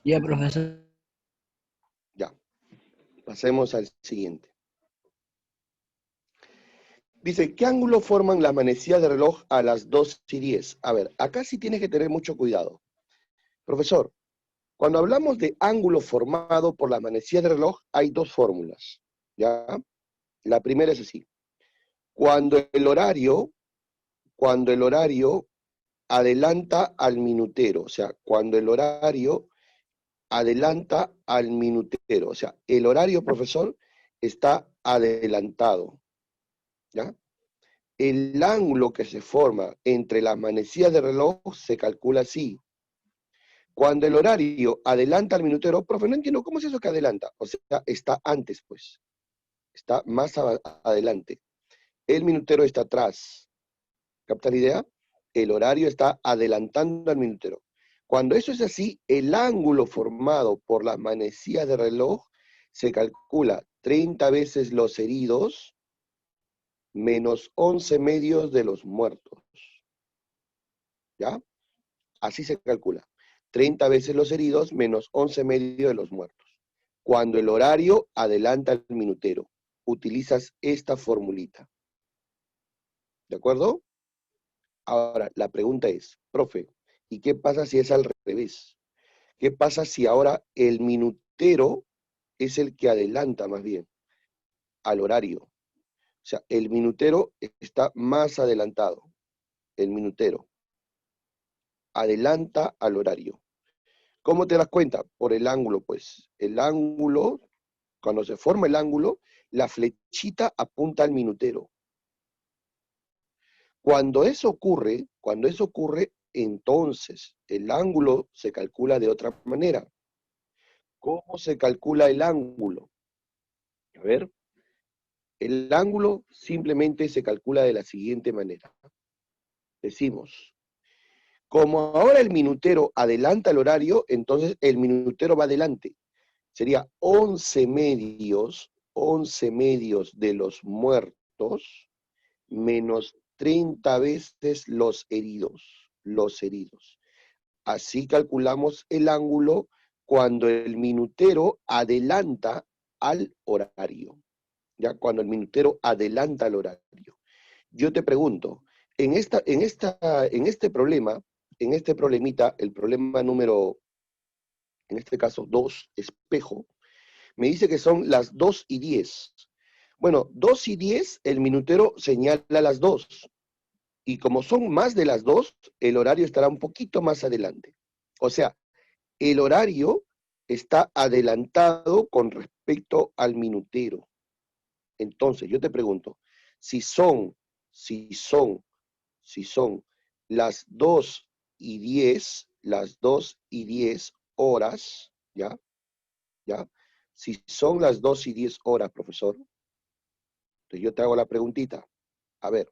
Speaker 5: Ya, profesor.
Speaker 4: Ya. Pasemos al siguiente. Dice, ¿qué ángulo forman las manecillas de reloj a las 2:10? A ver, acá sí tienes que tener mucho cuidado. Profesor, cuando hablamos de ángulo formado por las manecillas de reloj, hay dos fórmulas, ¿ya? La primera es así. Cuando el horario adelanta al minutero, o sea, cuando el horario adelanta al minutero, o sea, el horario, profesor, está adelantado, ¿ya? El ángulo que se forma entre las manecillas de reloj se calcula así. Cuando el horario adelanta al minutero, profe, no entiendo, ¿cómo es eso que adelanta? O sea, está antes, pues. Está más adelante. El minutero está atrás. ¿Capta la idea? El horario está adelantando al minutero. Cuando eso es así, el ángulo formado por las manecillas de reloj se calcula 30 veces los heridos menos 11 medios de los muertos. ¿Ya? Así se calcula. 30 veces los heridos menos 11 medios de los muertos. Cuando el horario adelanta al minutero, utilizas esta formulita. ¿De acuerdo? Ahora, la pregunta es, profe, ¿y qué pasa si es al revés? ¿Qué pasa si ahora el minutero es el que adelanta más bien al horario? O sea, el minutero está más adelantado. El minutero adelanta al horario. ¿Cómo te das cuenta? Por el ángulo, pues. El ángulo, cuando se forma el ángulo, la flechita apunta al minutero. Cuando eso ocurre, entonces el ángulo se calcula de otra manera. ¿Cómo se calcula el ángulo? A ver, el ángulo simplemente se calcula de la siguiente manera. Decimos, como ahora el minutero adelanta el horario, entonces el minutero va adelante. Sería 11 medios de los muertos menos 30 veces los heridos. Así calculamos el ángulo cuando el minutero adelanta al horario. Ya, cuando el minutero adelanta al horario. Yo te pregunto, en este problemita, el problema número, en este caso 2, espejo, me dice que son las 2:10. Bueno, 2:10, el minutero señala las 2. Y como son más de las 2, el horario estará un poquito más adelante. O sea, el horario está adelantado con respecto al minutero. Entonces, yo te pregunto, si son las 2:10 horas, ¿ya? Si son las 2:10 horas, profesor, entonces yo te hago la preguntita. A ver,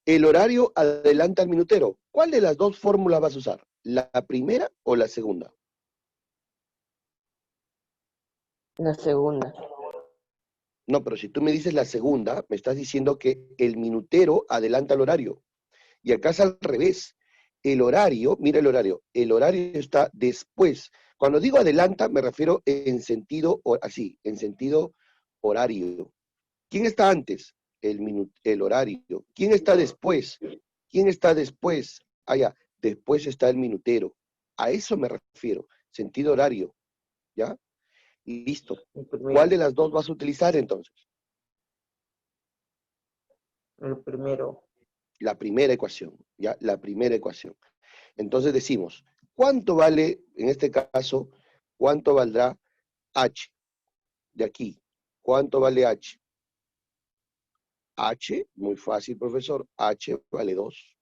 Speaker 4: el horario adelanta al minutero. ¿Cuál de las dos fórmulas vas a usar? ¿La primera o la segunda?
Speaker 6: La segunda.
Speaker 4: No, pero si tú me dices la segunda, me estás diciendo que el minutero adelanta el horario. Y acá es al revés. El horario, mira el horario está después. Cuando digo adelanta, me refiero en sentido, así, en sentido horario. ¿Quién está antes? El horario. ¿Quién está después? Ya, después está el minutero. A eso me refiero, sentido horario. ¿Ya? Listo. ¿Cuál de las dos vas a utilizar entonces?
Speaker 6: El primero.
Speaker 4: La primera ecuación, ¿ya? La primera ecuación. Entonces decimos, ¿cuánto vale, en este caso, cuánto valdrá H? De aquí, ¿cuánto vale H? H, muy fácil, profesor, H vale 2.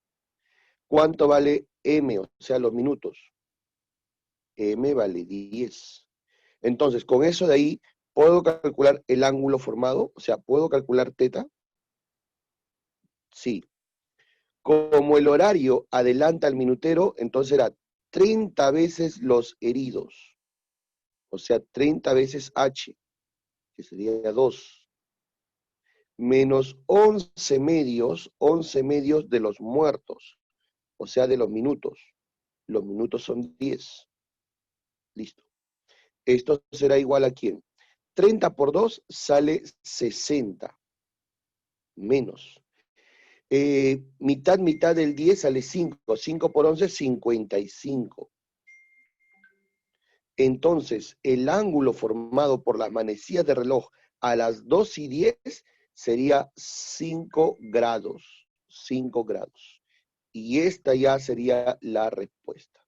Speaker 4: ¿Cuánto vale M? O sea, los minutos. M vale 10. Entonces, con eso de ahí, ¿puedo calcular el ángulo formado? O sea, ¿puedo calcular teta? Sí. Como el horario adelanta al minutero, entonces era 30 veces los heridos. O sea, 30 veces H, que sería 2. Menos 11 medios de los muertos. O sea, de los minutos. Los minutos son 10. Listo. Esto será igual a ¿quién? 30 por 2 sale 60. Menos. Mitad del 10 sale 5. 5 por 11, 55. Entonces, el ángulo formado por las manecillas de reloj a las 2:10 sería 5 grados. 5 grados. Y esta ya sería la respuesta.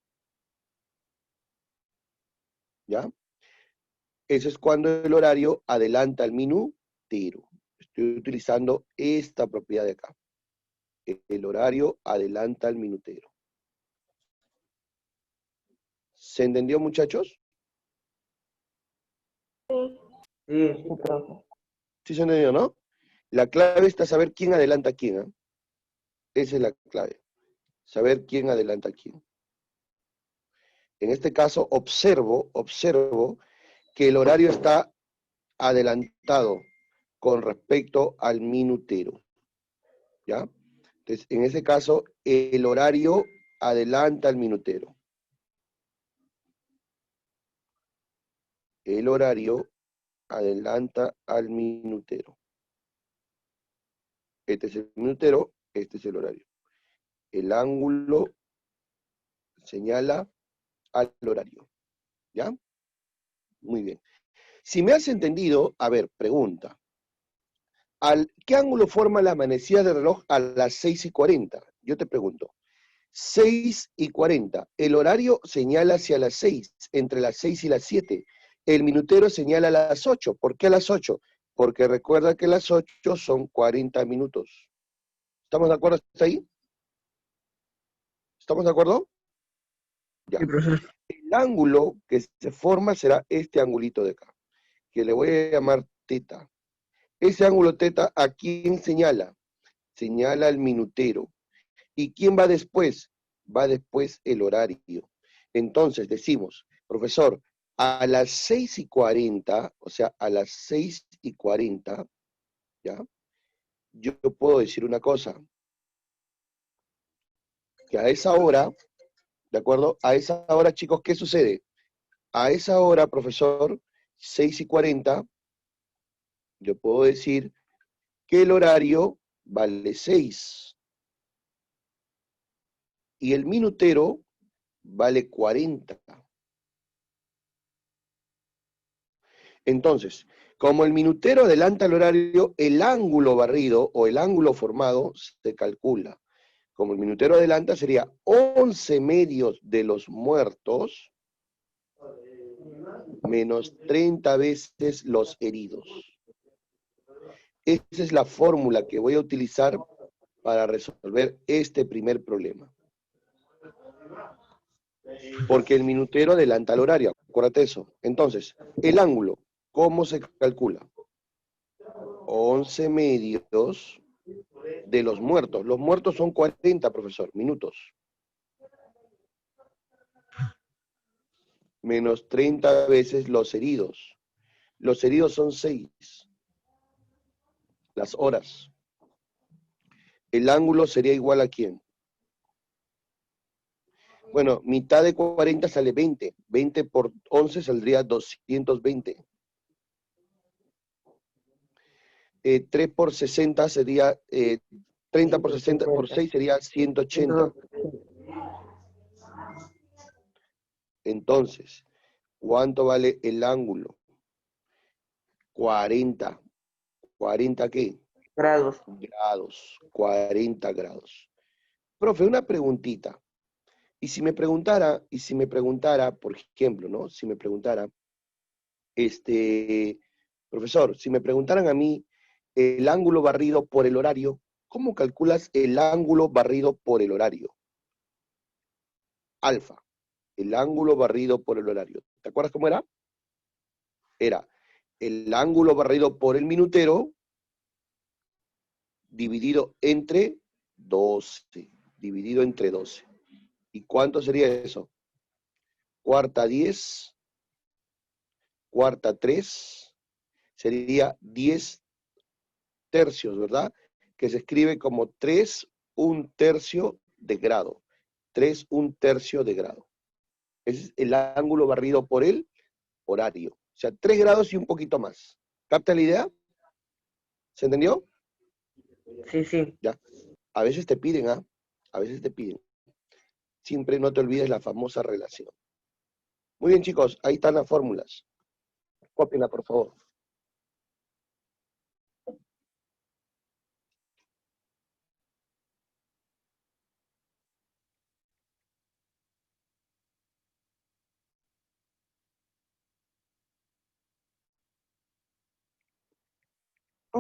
Speaker 4: ¿Ya? Eso es cuando el horario adelanta al minutero. Estoy utilizando esta propiedad de acá. El horario adelanta al minutero. ¿Se entendió, muchachos?
Speaker 6: Sí, profe.
Speaker 4: Sí se entendió, ¿no? La clave está saber quién adelanta a quién. ¿Eh? Esa es la clave. Saber quién adelanta a quién. En este caso, observo que el horario está adelantado con respecto al minutero. ¿Ya? Entonces, en ese caso, el horario adelanta al minutero. El horario adelanta al minutero. Este es el minutero, este es el horario. El ángulo señala al horario. ¿Ya? Muy bien. Si me has entendido, a ver, pregunta. ¿Qué ángulo forma la manecilla del reloj a las 6:40? Yo te pregunto. 6:40. El horario señala hacia las 6, entre las 6 y las 7. El minutero señala a las 8. ¿Por qué a las 8? Porque recuerda que las 8 son 40 minutos. ¿Estamos de acuerdo hasta ahí? ¿Estamos de acuerdo? Ya.
Speaker 5: Sí, profesor.
Speaker 4: El ángulo que se forma será este angulito de acá, que le voy a llamar teta. Ese ángulo teta, ¿a quién señala? Señala al minutero. ¿Y quién va después? Va después el horario. Entonces decimos, profesor, a las 6:40, o sea, a las 6:40, ¿ya? yo puedo decir una cosa, que a esa hora, ¿de acuerdo? A esa hora, chicos, ¿qué sucede? A esa hora, profesor, 6:40, yo puedo decir que el horario vale 6 y el minutero vale 40. Entonces, como el minutero adelanta el horario, el ángulo barrido o el ángulo formado se calcula. Como el minutero adelanta, sería 11 medios de los muertos menos 30 veces los heridos. Esa es la fórmula que voy a utilizar para resolver este primer problema. Porque el minutero adelanta el horario, acuérdate eso. Entonces, el ángulo, ¿cómo se calcula? 11 medios de los muertos. Los muertos son 40, profesor, minutos. Menos 30 veces los heridos. Los heridos son 6. Las horas. El ángulo sería igual a ¿quién? Bueno, mitad de 40 sale 20. 20 por 11 saldría 220. 3 por 60 sería, 30 por 60 por 6 sería 180. Entonces, ¿cuánto vale el ángulo? 40. ¿40 qué?
Speaker 6: Grados.
Speaker 4: Grados. 40 grados. Profe, una preguntita. Y si me preguntara, por ejemplo, ¿no? Si me preguntara, profesor, si me preguntaran a mí el ángulo barrido por el horario, ¿cómo calculas el ángulo barrido por el horario? Alfa, el ángulo barrido por el horario. ¿Te acuerdas cómo era? Era el ángulo barrido por el minutero dividido entre 12. Dividido entre 12. ¿Y cuánto sería eso? Cuarta 10, cuarta 3, sería 10 tercios, ¿verdad? Que se escribe como 3 1/3 de grado. 3 1/3 de grado. Ese es el ángulo barrido por el horario. O sea, 3 grados y un poquito más. ¿Capta la idea? ¿Se entendió?
Speaker 6: Sí, sí.
Speaker 4: Ya. A veces te piden, ¿ah? A veces te piden. Siempre no te olvides la famosa relación. Muy bien, chicos, ahí están las fórmulas. Cópienla, por favor.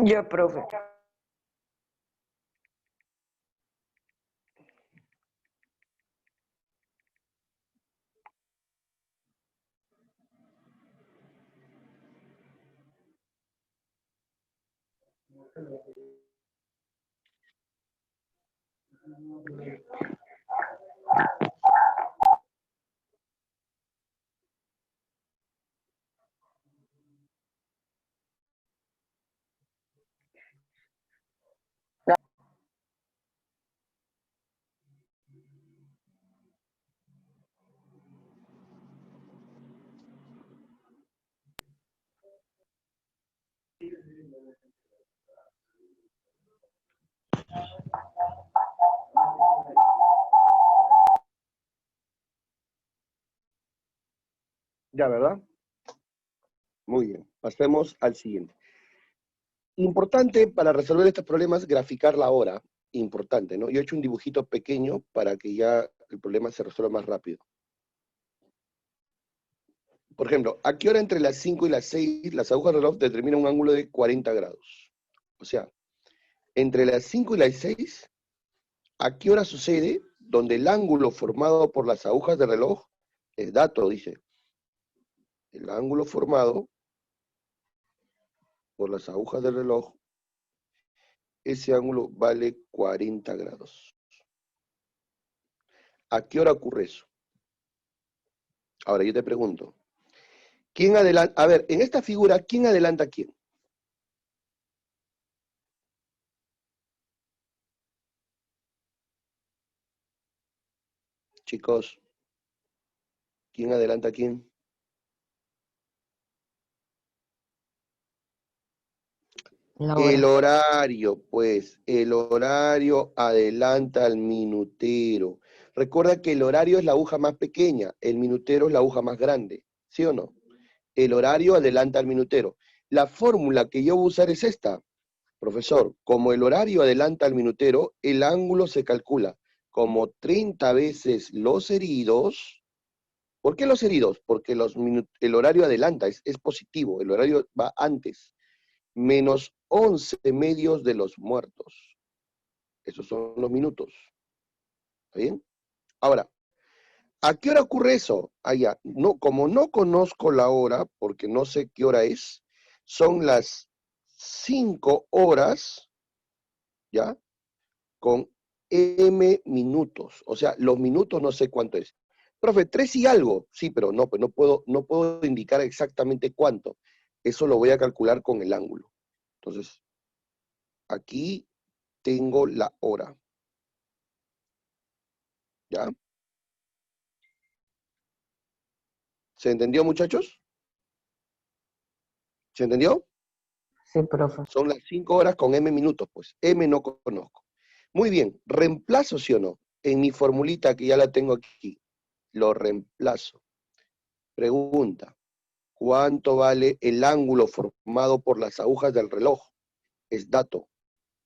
Speaker 6: Ya, profe.
Speaker 4: Ya, ¿verdad? Muy bien. Pasemos al siguiente. Importante para resolver estos problemas, graficar la hora. Importante, ¿no? Yo he hecho un dibujito pequeño para que ya el problema se resuelva más rápido. Por ejemplo, ¿a qué hora entre las 5 y las 6 las agujas del reloj determinan un ángulo de 40 grados? O sea, entre las 5 y las 6, ¿a qué hora sucede donde el ángulo formado por las agujas del reloj, es dato, dice, el ángulo formado por las agujas del reloj, ese ángulo vale 40 grados. ¿A qué hora ocurre eso? Ahora yo te pregunto, ¿quién adelanta? A ver, en esta figura, ¿quién adelanta a quién? Chicos, ¿quién adelanta a quién?
Speaker 6: La
Speaker 4: El
Speaker 6: hora.
Speaker 4: horario, pues, el horario adelanta al minutero. Recuerda que el horario es la aguja más pequeña, el minutero es la aguja más grande, ¿sí o no? El horario adelanta al minutero. La fórmula que yo voy a usar es esta, profesor. Como el horario adelanta al minutero, el ángulo se calcula como 30 veces los heridos. ¿Por qué los heridos? Porque el horario adelanta, es positivo, el horario va antes. Menos 11 medios de los muertos. Esos son los minutos. ¿Está bien? Ahora, ¿a qué hora ocurre eso? Allá, no, como no conozco la hora, porque no sé qué hora es, son las 5 horas, ¿ya? Con M minutos. O sea, los minutos no sé cuánto es. Profe, 3 y algo. Sí, pero no, pues no puedo indicar exactamente cuánto. Eso lo voy a calcular con el ángulo. Entonces, aquí tengo la hora. ¿Ya? ¿Se entendió, muchachos? ¿Se entendió?
Speaker 6: Sí, profe.
Speaker 4: Son las 5 horas con M minutos, pues. M no conozco. Muy bien, ¿reemplazo sí o no? En mi formulita que ya la tengo aquí, lo reemplazo. Pregunta, ¿cuánto vale el ángulo formado por las agujas del reloj? Es dato,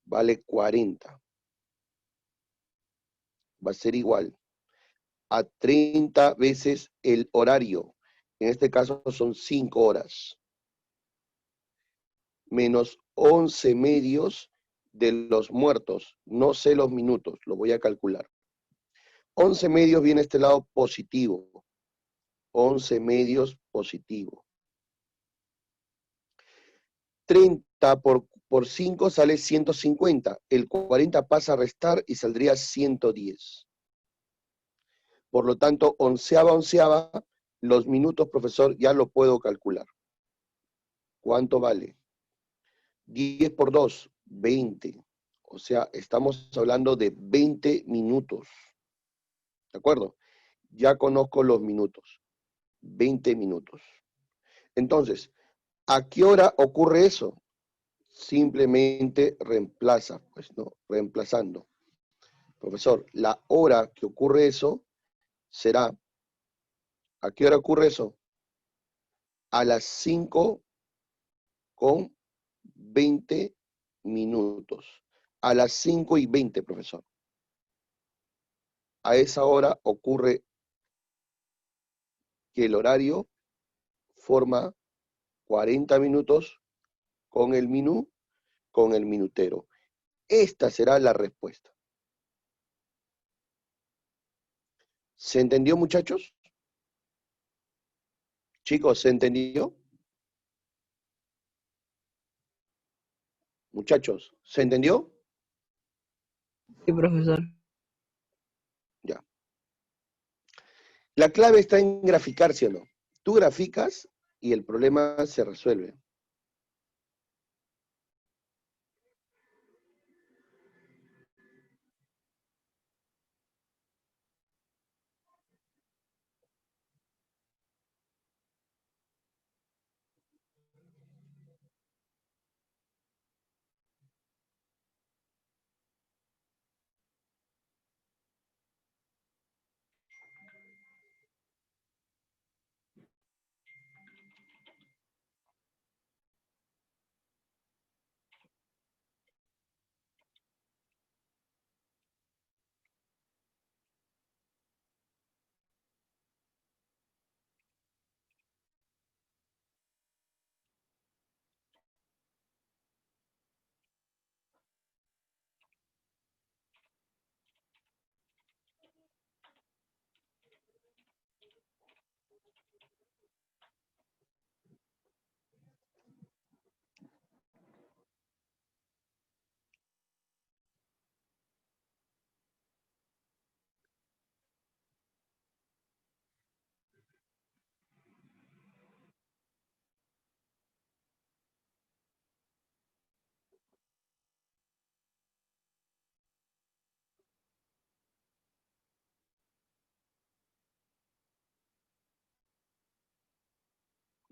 Speaker 4: vale 40. Va a ser igual a 30 veces el horario. En este caso son 5 horas. Menos 11 medios de los muertos. No sé los minutos, lo voy a calcular. 11 medios viene este lado positivo. 11 medios positivo. 30 por 5 sale 150. El 40 pasa a restar y saldría 110. Por lo tanto, onceava, los minutos, profesor, ya lo puedo calcular. ¿Cuánto vale? 10 por 2, 20. O sea, estamos hablando de 20 minutos. ¿De acuerdo? Ya conozco los minutos. 20 minutos. Entonces, ¿a qué hora ocurre eso? Simplemente reemplaza, pues, ¿no? Reemplazando. Profesor, la hora que ocurre eso será, ¿a qué hora ocurre eso? A las 5 con 20 minutos. A las 5:20, profesor. A esa hora ocurre que el horario forma 40 minutos con el minutero. Esta será la respuesta. ¿Se entendió, muchachos? Chicos, ¿se entendió? Muchachos, ¿se entendió?
Speaker 5: Sí, profesor.
Speaker 4: Ya. La clave está en graficar, ¿sí o no? Tú graficas y el problema se resuelve.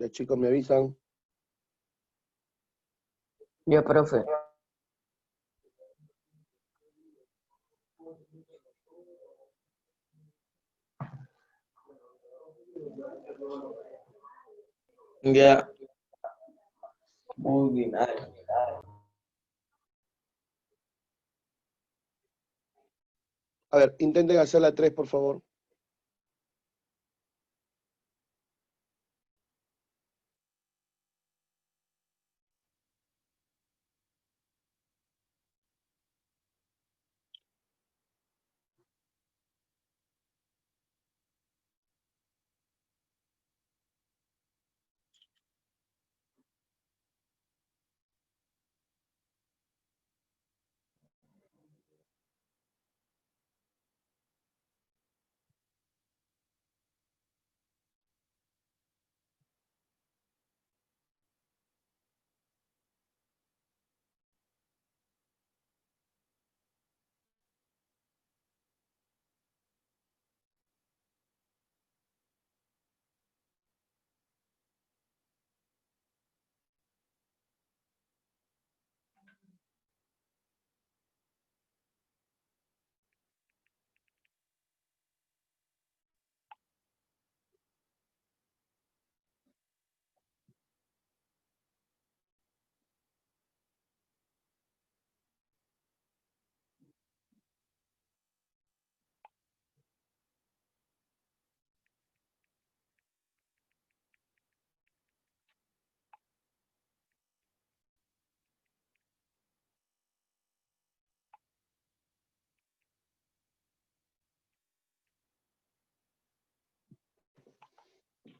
Speaker 4: Ya chicos me avisan.
Speaker 6: Ya, profe.
Speaker 8: Ya. Muy bien.
Speaker 4: A ver, intenten hacer la 3, por favor.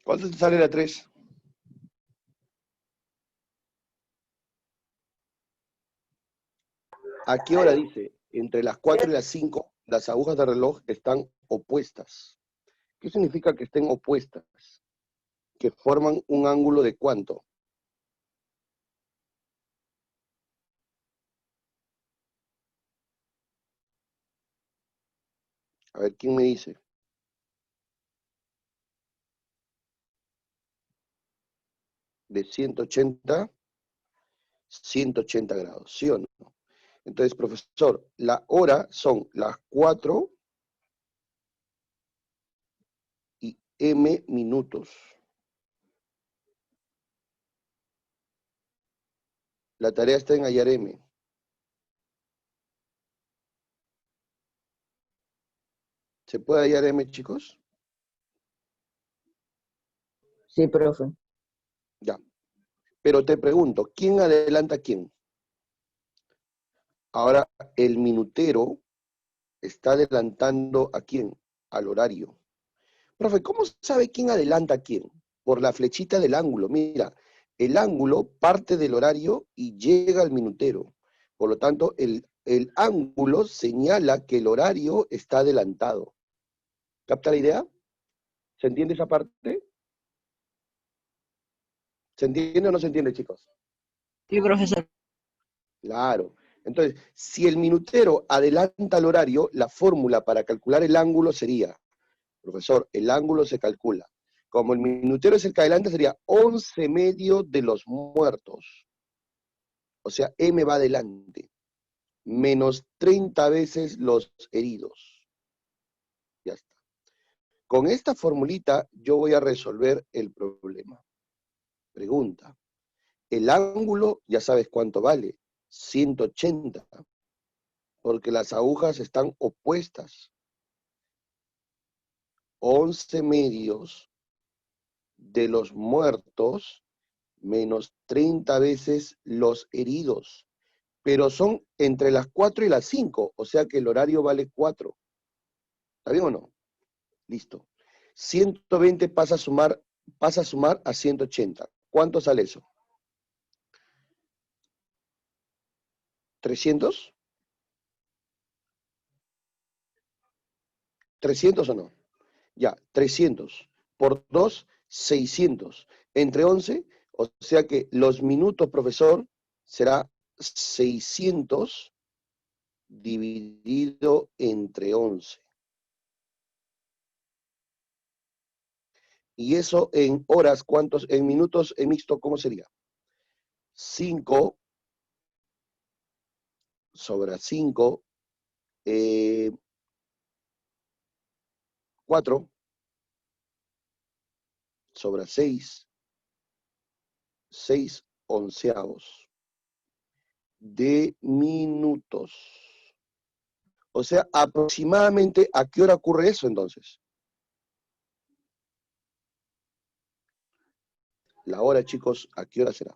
Speaker 4: ¿Cuánto te sale la 3? ¿A qué hora dice? Entre las 4 y las 5, las agujas de reloj están opuestas. ¿Qué significa que estén opuestas? Que forman un ángulo de ¿cuánto? A ver, ¿quién me dice? De 180 grados, ¿sí o no? Entonces, profesor, la hora son las 4 y m minutos. La tarea está en hallar m. ¿Se puede hallar m, chicos?
Speaker 6: Sí, profe.
Speaker 4: Ya. Pero te pregunto, ¿quién adelanta a quién? Ahora, el minutero está adelantando a quién? Al horario. Profe, ¿cómo sabe quién adelanta a quién? Por la flechita del ángulo. Mira, el ángulo parte del horario y llega al minutero. Por lo tanto, el ángulo señala que el horario está adelantado. ¿Capta la idea? ¿Se entiende esa parte? ¿Se entiende o no se entiende, chicos?
Speaker 5: Sí, profesor.
Speaker 4: Claro. Entonces, si el minutero adelanta el horario, la fórmula para calcular el ángulo sería, profesor, el ángulo se calcula. Como el minutero es el que adelanta, sería 11 medio de los muertos. O sea, M va adelante. Menos 30 veces los heridos. Ya está. Con esta formulita yo voy a resolver el problema. Pregunta. El ángulo, ya sabes cuánto vale. 180. Porque las agujas están opuestas. 11 medios de los muertos menos 30 veces los heridos. Pero son entre las 4 y las 5, o sea que el horario vale 4. ¿Está bien o no? Listo. 120 pasa a sumar a 180. ¿Cuánto sale eso? ¿300? ¿300 o no? Ya, 300. Por 2, 600. Entre 11, o sea que los minutos, profesor, será 600 dividido entre 11. Y eso en horas, ¿cuántos? En minutos, en mixto, ¿cómo sería? 5 sobre 5, 4 sobre 6, 6 onceavos de minutos. O sea, aproximadamente, ¿a qué hora ocurre eso entonces? La hora, chicos, ¿a qué hora será?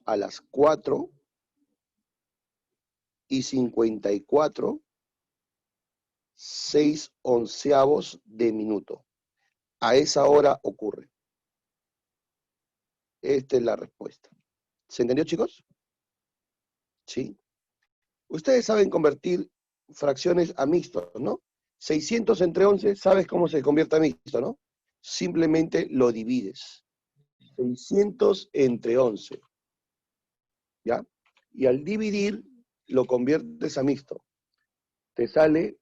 Speaker 4: A las 4:54, 6 onceavos de minuto. A esa hora ocurre. Esta es la respuesta. ¿Se entendió, chicos? Sí. Ustedes saben convertir fracciones a mixtos, ¿no? 600 entre 11, ¿sabes cómo se convierte a mixto, no? Simplemente lo divides. 600 entre 11. ¿Ya? Y al dividir, lo conviertes a mixto. Te sale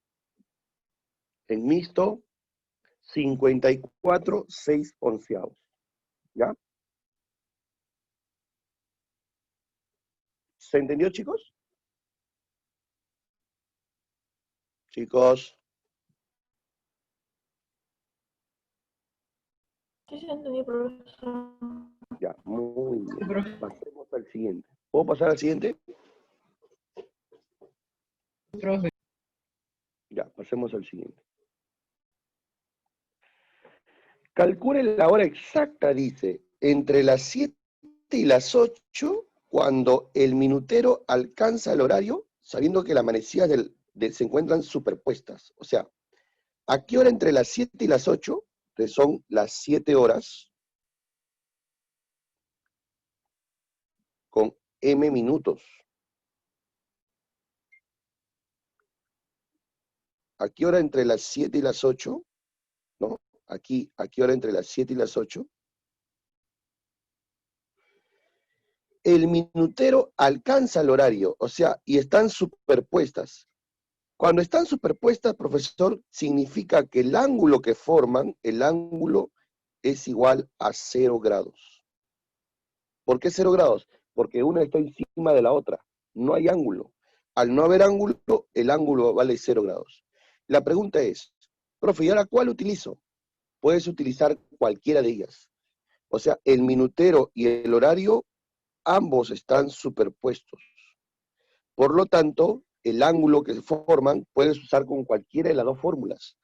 Speaker 4: en mixto 54, 6 onceavos. ¿Ya? ¿Se entendió, chicos? Chicos.
Speaker 5: Sí, se entendió, profesor.
Speaker 4: Ya, muy bien. Pasemos al siguiente. ¿Puedo pasar al siguiente?
Speaker 5: Profe.
Speaker 4: Ya, pasemos al siguiente. Calculen la hora exacta, dice, entre las 7 y las 8, cuando el minutero alcanza el horario, sabiendo que las manecillas se encuentran superpuestas. O sea, ¿a qué hora entre las 7 y las 8, que son las 7 horas, con m minutos? ¿A qué hora entre las 7 y las 8? ¿No? Aquí, ¿a qué hora entre las 7 y las 8? El minutero alcanza el horario, o sea, y están superpuestas. Cuando están superpuestas, profesor, significa que el ángulo que forman, el ángulo es igual a 0 grados. ¿Por qué 0 grados? Porque una está encima de la otra. No hay ángulo. Al no haber ángulo, el ángulo vale 0 grados. La pregunta es, profe, ¿y ahora cuál utilizo? Puedes utilizar cualquiera de ellas. O sea, el minutero y el horario, ambos están superpuestos. Por lo tanto, el ángulo que se forman puedes usar con cualquiera de las dos fórmulas.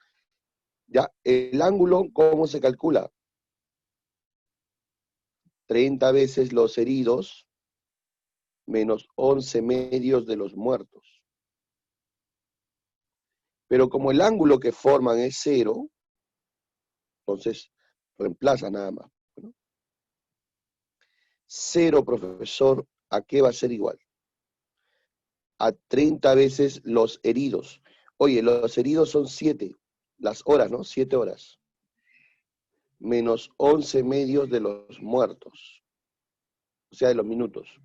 Speaker 4: Ya, el ángulo, ¿cómo se calcula? 30 veces los heridos menos 11 medios de los muertos. Pero como el ángulo que forman es 0, entonces reemplaza nada más. ¿No? 0, profesor, ¿a qué va a ser igual? A 30 veces los heridos. Oye, los heridos son 7, las horas, ¿no? 7 horas. Menos 11 medios de los muertos. O sea, de los minutos.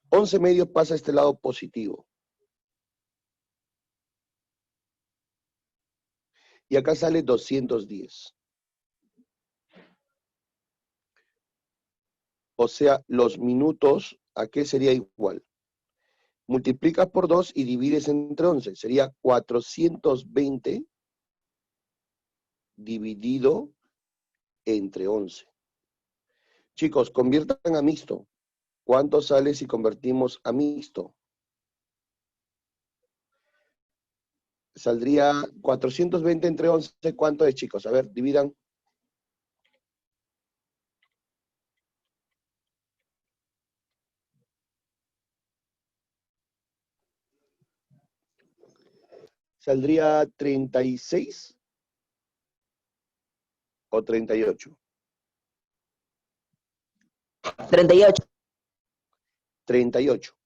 Speaker 4: 11 medios pasa a este lado positivo. Y acá sale 210. O sea, los minutos, ¿a qué sería igual? Multiplicas por 2 y divides entre 11. Sería 420 dividido entre 11. Chicos, conviertan a mixto. ¿Cuánto sale si convertimos a mixto? Saldría 420 entre 11. ¿Cuánto es, chicos? A ver, dividan. ¿Saldría 36 o 38?
Speaker 6: 38.
Speaker 4: 38.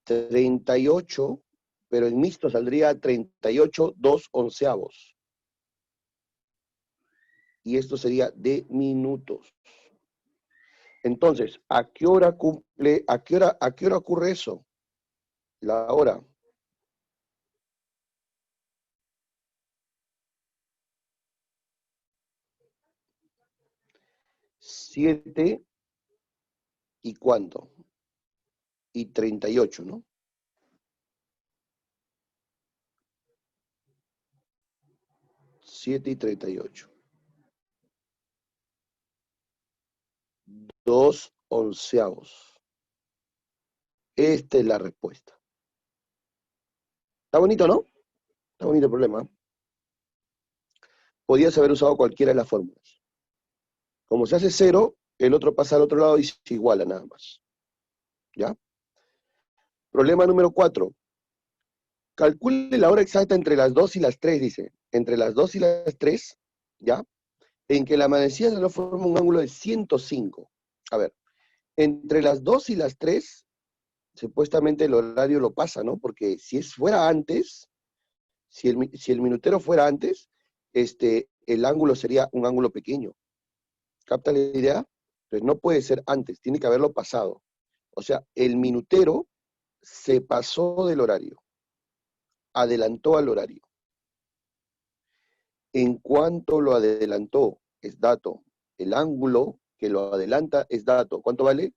Speaker 4: 38, pero en mixto saldría 38, 2 onceavos. Y esto sería de minutos. Entonces, ¿a qué hora ocurre eso? La hora. 7 y cuánto. Y 38, ¿no? 7 y 38. 2 onceavos. Esta es la respuesta. Está bonito, ¿no? Está bonito el problema. Podías haber usado cualquiera de las fórmulas. Como se hace 0, el otro pasa al otro lado y se iguala nada más. ¿Ya? Problema número 4. Calcule la hora exacta entre las 2 y las 3, dice. Entre las 2 y las 3, ¿ya? En que la manecilla de reloj forma un ángulo de 105. A ver, entre las 2 y las 3, supuestamente el horario lo pasa, ¿no? Porque si fuera antes, si el minutero fuera antes, el ángulo sería un ángulo pequeño. ¿Capta la idea? Entonces no puede ser antes, tiene que haberlo pasado. O sea, el minutero se pasó del horario, adelantó al horario. En cuanto lo adelantó, es dato. El ángulo que lo adelanta es dato. ¿Cuánto vale?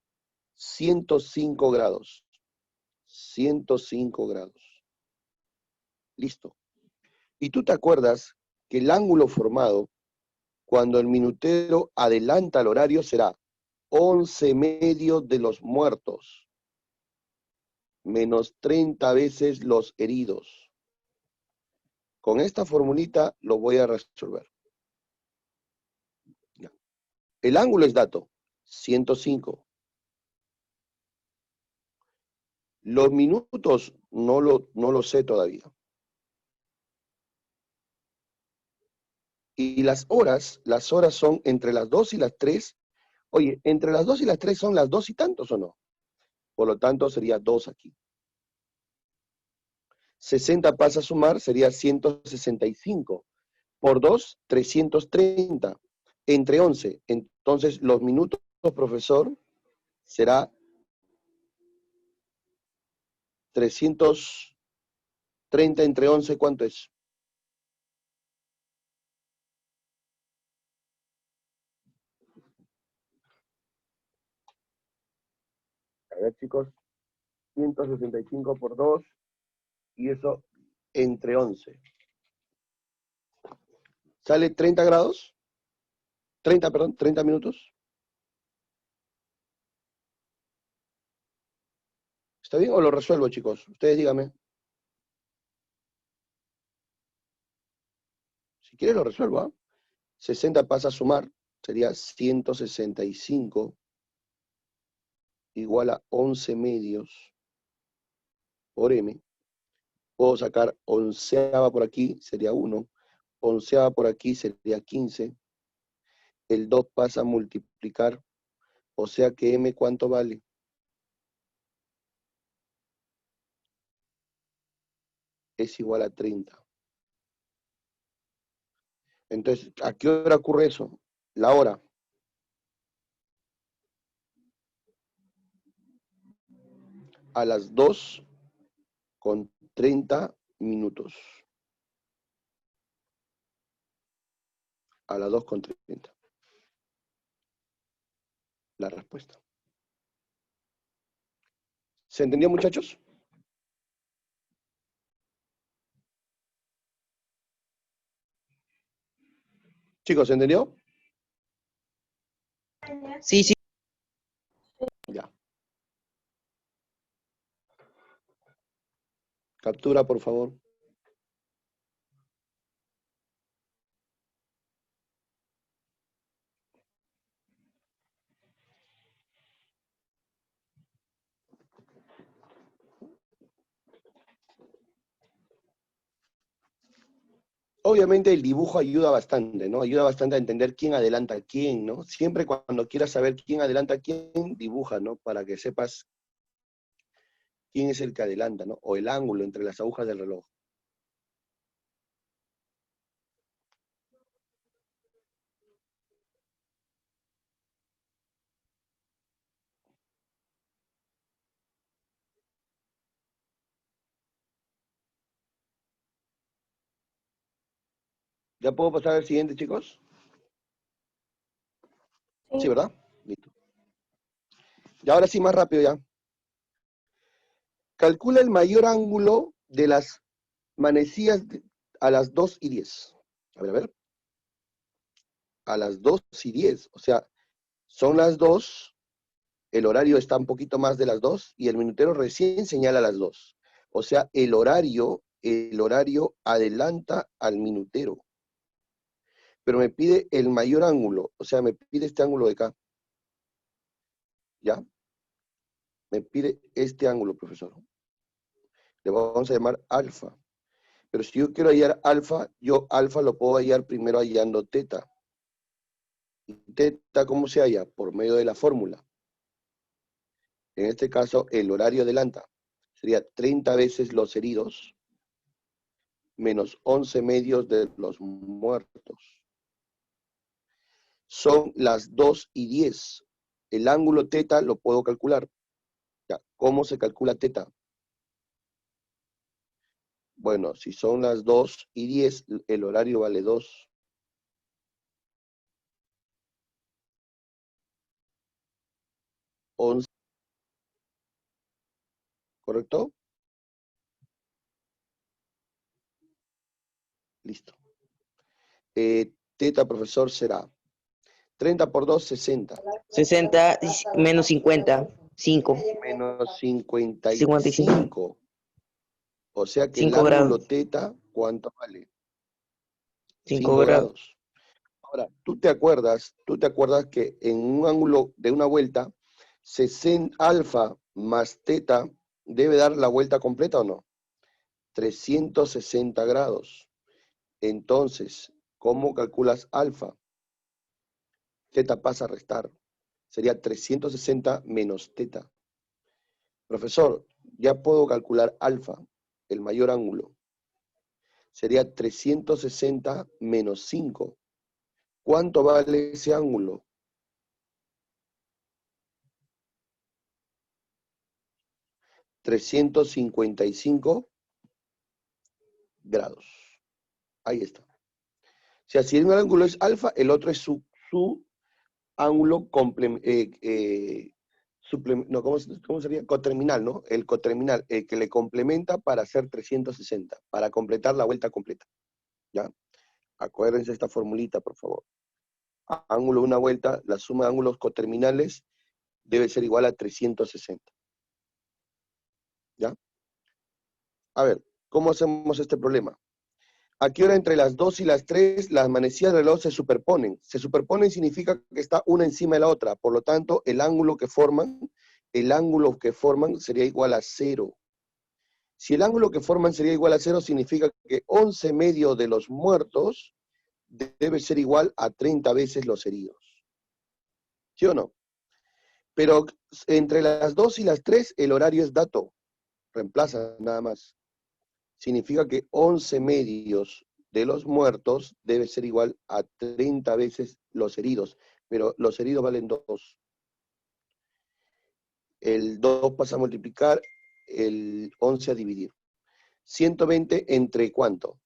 Speaker 4: 105 grados. 105 grados. Listo. Y tú te acuerdas que el ángulo formado cuando el minutero adelanta el horario será 11 medios de los muertos, menos 30 veces los heridos. Con esta formulita lo voy a resolver. Ya. El ángulo es dato, 105. Los minutos no lo sé todavía. Y las horas son entre las 2 y las 3. Oye, entre las 2 y las 3 son las 2 y tantos, ¿o no? Por lo tanto, sería 2 aquí. 60 pasa a sumar, sería 165. Por 2, 330. Entre 11. Entonces, los minutos, profesor, será 330 entre 11, ¿cuánto es? A ver, chicos, 165 por 2, y eso entre 11. ¿Sale 30 grados? 30 minutos. ¿Está bien o lo resuelvo, chicos? Ustedes díganme. Si quieren lo resuelvo, ¿ah? 60 pasa a sumar, sería 165 igual a 11 medios por m. Puedo sacar onceava por aquí, sería 1. Onceava por aquí sería 15. El 2 pasa a multiplicar, o sea que m, ¿cuánto vale? Es igual a 30. Entonces, ¿a qué hora ocurre eso? La hora. A las 2:30 minutos. A las 2:30. La respuesta. ¿Se entendió, muchachos? Chicos, ¿se entendió?
Speaker 6: Sí, sí.
Speaker 4: Ya. Captura, por favor. Obviamente el dibujo ayuda bastante, ¿no? Ayuda bastante a entender quién adelanta a quién, ¿no? Siempre cuando quieras saber quién adelanta a quién, dibuja, ¿no? Para que sepas quién es el que adelanta, ¿no? O el ángulo entre las agujas del reloj. ¿Ya puedo pasar al siguiente, chicos? Sí, ¿verdad? Listo. Y ahora sí, más rápido ya. Calcula el mayor ángulo de las manecillas a las 2:10. A ver. A las 2:10. O sea, son las 2, el horario está un poquito más de las 2 y el minutero recién señala las 2. O sea, el horario adelanta al minutero. Pero me pide el mayor ángulo, o sea, me pide este ángulo de acá. ¿Ya? Me pide este ángulo, profesor. Le vamos a llamar alfa. Pero si yo quiero hallar alfa, yo alfa lo puedo hallar primero hallando teta. ¿Y teta cómo se halla? Por medio de la fórmula. En este caso, el horario adelanta. Sería 30 veces los heridos menos 11 medios de los muertos. Son las 2:10. El ángulo teta lo puedo calcular. Ya, ¿cómo se calcula teta? Bueno, si son las 2:10, el horario vale 2. ¿Correcto? Listo. Teta, profesor, será 30 por 2, 60.
Speaker 6: 60 menos 50. 5.
Speaker 4: Menos
Speaker 6: 55.
Speaker 4: 55. O sea que el
Speaker 6: 5
Speaker 4: ángulo
Speaker 6: grados.
Speaker 4: teta, ¿cuánto vale?
Speaker 6: 5
Speaker 4: 5
Speaker 6: grados.
Speaker 4: grados. Ahora, ¿tú te acuerdas que en un ángulo de una vuelta, 60 alfa más teta debe dar la vuelta completa o no? 360 grados. Entonces, ¿cómo calculas alfa? Teta pasa a restar. Sería 360 menos teta. Profesor, ya puedo calcular alfa, el mayor ángulo. Sería 360 menos 5. ¿Cuánto vale ese ángulo? 355 grados. Ahí está. O sea, si un ángulo es alfa, el otro es su ángulo no, ¿cómo sería? Coterminal, ¿no? El coterminal, el que le complementa para hacer 360, para completar la vuelta completa. ¿Ya? Acuérdense esta formulita, por favor. Ángulo de una vuelta, la suma de ángulos coterminales debe ser igual a 360. ¿Ya? A ver, ¿cómo hacemos este problema? ¿A qué hora entre las 2 y las 3 las manecillas del reloj se superponen? Se superponen significa que está una encima de la otra, por lo tanto, el ángulo que forman sería igual a 0. Si el ángulo que forman sería igual a 0, significa que 11 medios de los muertos debe ser igual a 30 veces los heridos. ¿Sí o no? Pero entre las 2 y las 3 el horario es dato. Reemplaza nada más. Significa que 11 medios de los muertos debe ser igual a 30 veces los heridos. Pero los heridos valen 2. El 2 pasa a multiplicar, el 11 a dividir. 120 entre ¿cuánto?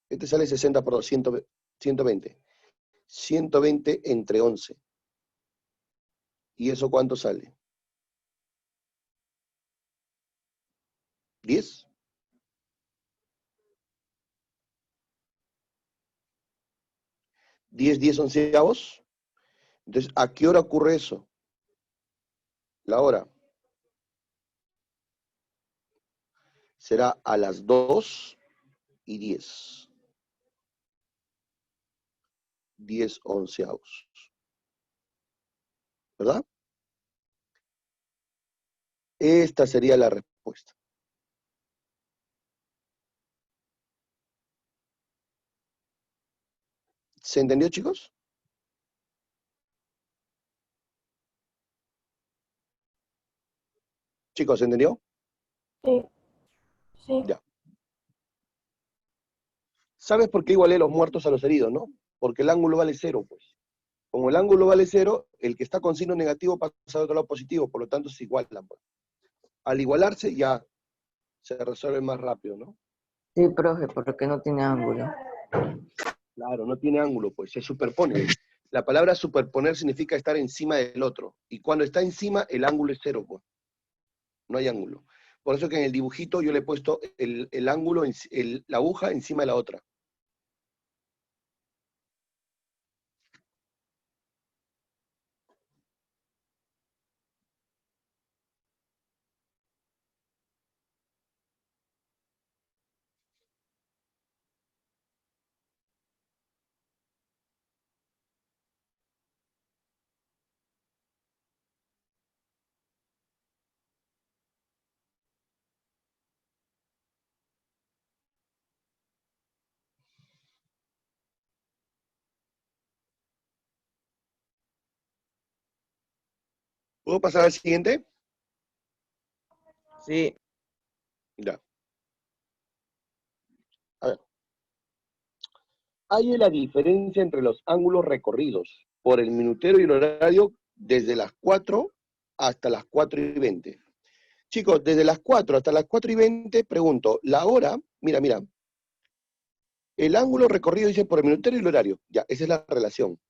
Speaker 4: Este sale 60 por 2, 120. 120 entre 11. ¿Y eso cuánto sale? 10. 10 onceavos. Entonces, ¿a qué hora ocurre eso? La hora. Será a las 2:10. 10 onceavos. ¿Verdad? Esta sería la respuesta. ¿Se entendió, chicos? Chicos, ¿se entendió?
Speaker 5: Sí. Sí.
Speaker 4: Ya. ¿Sabes por qué igualé los muertos a los heridos, no? Porque el ángulo vale 0, pues. Como el ángulo vale 0, el que está con signo negativo pasa al otro lado positivo, por lo tanto se igualan. Pues. Al igualarse ya se resuelve más rápido, ¿no?
Speaker 6: Sí, profe, porque no tiene ángulo.
Speaker 4: Claro, no tiene ángulo, pues se superpone. La palabra superponer significa estar encima del otro. Y cuando está encima, el ángulo es cero, pues. No hay ángulo. Por eso que en el dibujito yo le he puesto el ángulo, la aguja encima de la otra. ¿Puedo pasar al siguiente?
Speaker 6: Sí,
Speaker 4: Ya. A ver. Hay la diferencia entre los ángulos recorridos por el minutero y el horario desde las 4 hasta las 4:20. Chicos, desde las 4 hasta las 4:20, pregunto, la hora, mira, el ángulo recorrido dice por el minutero y el horario. Ya, esa es la relación.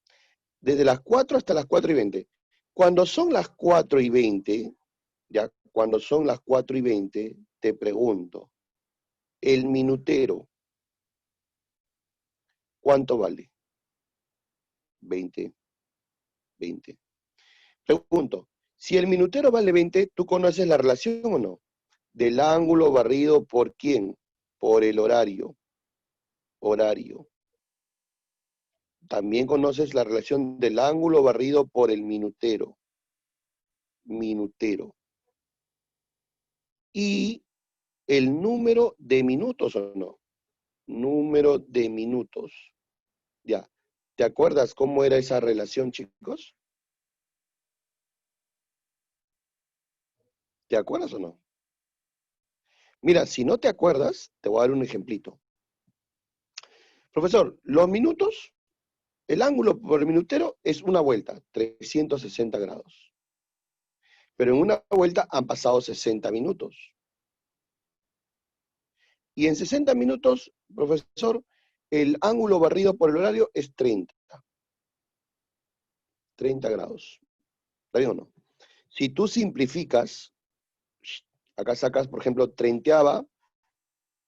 Speaker 4: Desde las 4 hasta las 4:20. Cuando son las 4:20, ya, cuando son las 4:20, te pregunto, el minutero, ¿cuánto vale? 20. Pregunto, si el minutero vale 20, ¿tú conoces la relación o no? Del ángulo barrido por quién? Por el horario. Horario. También conoces la relación del ángulo barrido por el minutero. Minutero. Y el número de minutos o no. Número de minutos. Ya. ¿Te acuerdas cómo era esa relación, chicos? ¿Te acuerdas o no? Mira, si no te acuerdas, te voy a dar un ejemplito. Profesor, los minutos, el ángulo por minutero es una vuelta, 360 grados. Pero en una vuelta han pasado 60 minutos. Y en 60 minutos, profesor, el ángulo barrido por el horario es 30. 30 grados. ¿Está bien o no? Si tú simplificas, acá sacas, por ejemplo, treinteava,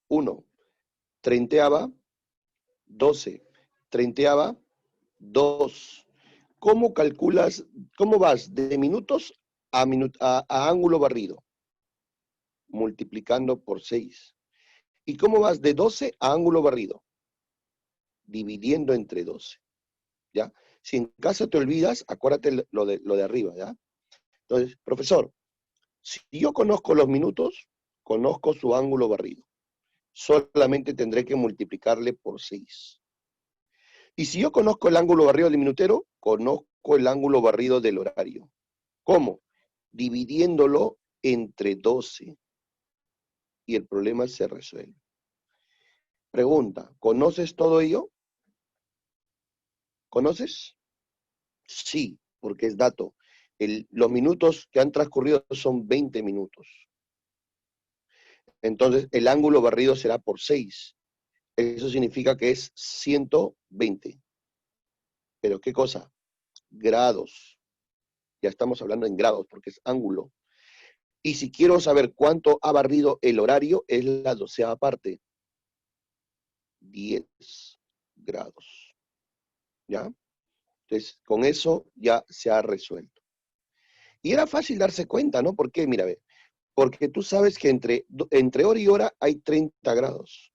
Speaker 4: 1, treinteava, 12, treinteava, 2. ¿Cómo calculas, cómo vas de minutos a ángulo barrido? Multiplicando por 6. ¿Y cómo vas de 12 a ángulo barrido? Dividiendo entre 12. ¿Ya? Si en caso te olvidas, acuérdate lo de arriba, ¿ya? Entonces, profesor, si yo conozco los minutos, conozco su ángulo barrido. Solamente tendré que multiplicarle por 6. Y si yo conozco el ángulo barrido del minutero, conozco el ángulo barrido del horario. ¿Cómo? Dividiéndolo entre 12. Y el problema se resuelve. Pregunta, ¿conoces todo ello? ¿Conoces? Sí, porque es dato. Los minutos que han transcurrido son 20 minutos. Entonces, el ángulo barrido será por 6. Eso significa que es 120. ¿Pero qué cosa? Grados. Ya estamos hablando en grados porque es ángulo. Y si quiero saber cuánto ha barrido el horario, es la 12ª parte. 10 grados. ¿Ya? Entonces, con eso ya se ha resuelto. Y era fácil darse cuenta, ¿no? ¿Por qué? Mira, ve. Porque tú sabes que entre hora y hora hay 30 grados.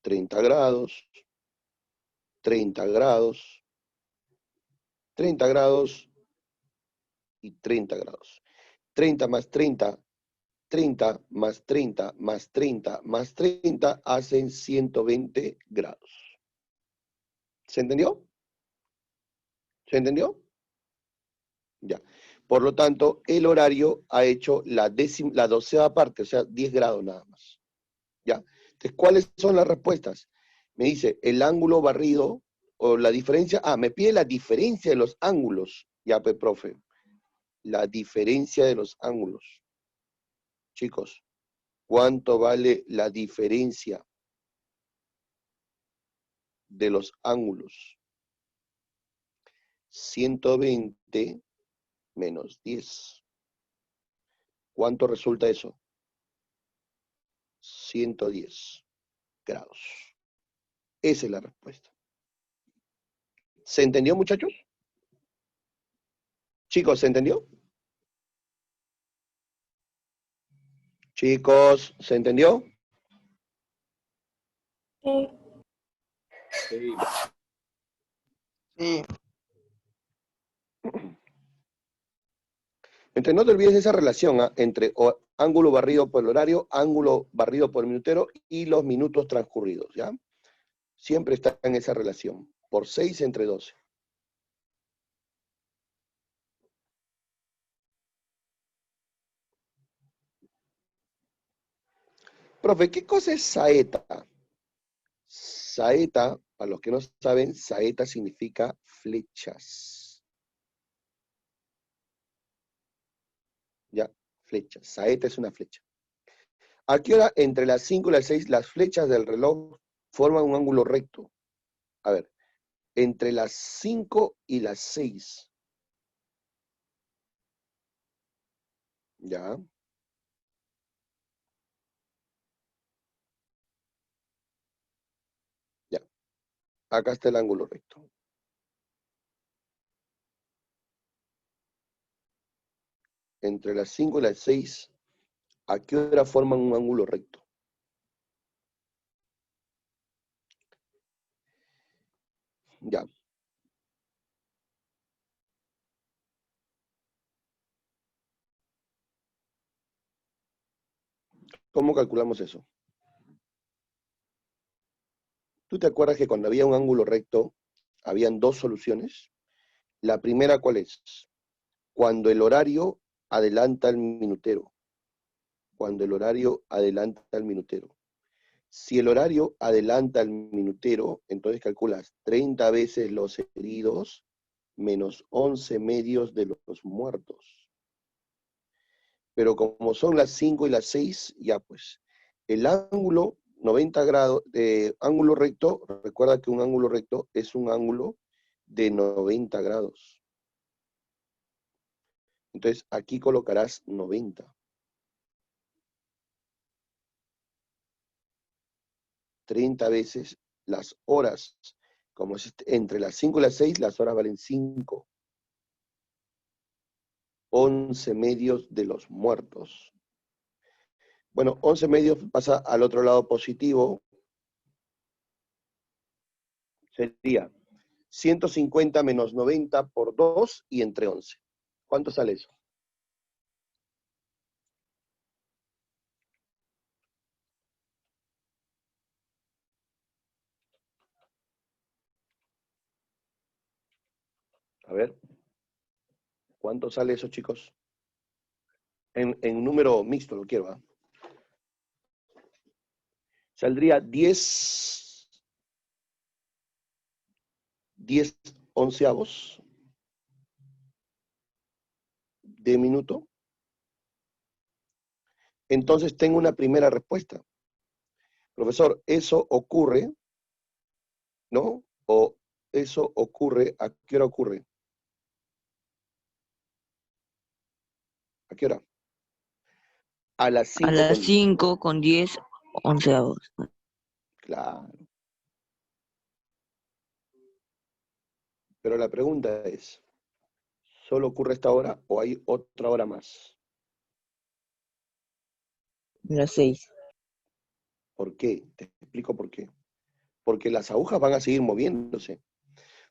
Speaker 4: 30 grados, 30 grados, 30 grados y 30 grados. 30 más 30, 30 más 30 más 30 más 30 hacen 120 grados. ¿Se entendió? ¿Se entendió? Ya. Por lo tanto, el horario ha hecho la 12ª parte, o sea, 10 grados nada más. ¿Ya? Entonces, ¿cuáles son las respuestas? Me dice el ángulo barrido o la diferencia. Me pide la diferencia de los ángulos. Ya, profe. La diferencia de los ángulos. Chicos, ¿cuánto vale la diferencia? de los ángulos. 120 menos 10. ¿Cuánto resulta eso? 110 grados. Esa es la respuesta. ¿Se entendió, muchachos? Chicos, ¿se entendió? Chicos, ¿se entendió?
Speaker 5: Sí.
Speaker 4: Sí.
Speaker 6: Sí.
Speaker 4: Entonces no te olvides de esa relación entre ángulo barrido por el horario, ángulo barrido por el minutero y los minutos transcurridos, ¿ya? Siempre está en esa relación, por 6 entre 12. Profe, ¿qué cosa es saeta? Saeta, para los que no saben, saeta significa flechas. ¿Ya? Flechas. Saeta es una flecha. ¿A qué hora entre las 5 y las 6 las flechas del reloj forman un ángulo recto? A ver, entre las 5 y las 6. ¿Ya? Ya. Acá está el ángulo recto. Entre las 5 y las 6, ¿a qué hora forman un ángulo recto? Ya. ¿Cómo calculamos eso? ¿Tú te acuerdas que cuando había un ángulo recto, habían dos soluciones? La primera, ¿cuál es? Cuando el horario adelanta al minutero. Cuando el horario adelanta al minutero. Si el horario adelanta al minutero, entonces calculas 30 veces los heridos menos 11 medios de los muertos. Pero como son las 5 y las 6, ya pues, el ángulo 90 grados, ángulo recto, recuerda que un ángulo recto es un ángulo de 90 grados. Entonces aquí colocarás 90. 30 veces las horas. Como es entre las 5 y las 6, las horas valen 5. 11 medios de los muertos. Bueno, 11 medios pasa al otro lado positivo. Sería 150 menos 90 por 2 y entre 11. ¿Cuánto sale eso? A ver. ¿Cuánto sale eso, chicos? En número mixto lo quiero, ¿ah? Saldría 10 onceavos de minuto. Entonces tengo una primera respuesta. Profesor, eso ocurre, ¿no? O eso ocurre, ¿a qué hora ocurre? ¿A qué hora? A las 5
Speaker 6: A las
Speaker 4: con 10.
Speaker 6: 5 con 10 onceavos.
Speaker 4: Claro. Pero la pregunta es, ¿solo ocurre esta hora o hay otra hora más?
Speaker 6: Las 6.
Speaker 4: ¿Por qué? Te explico por qué. Porque las agujas van a seguir moviéndose.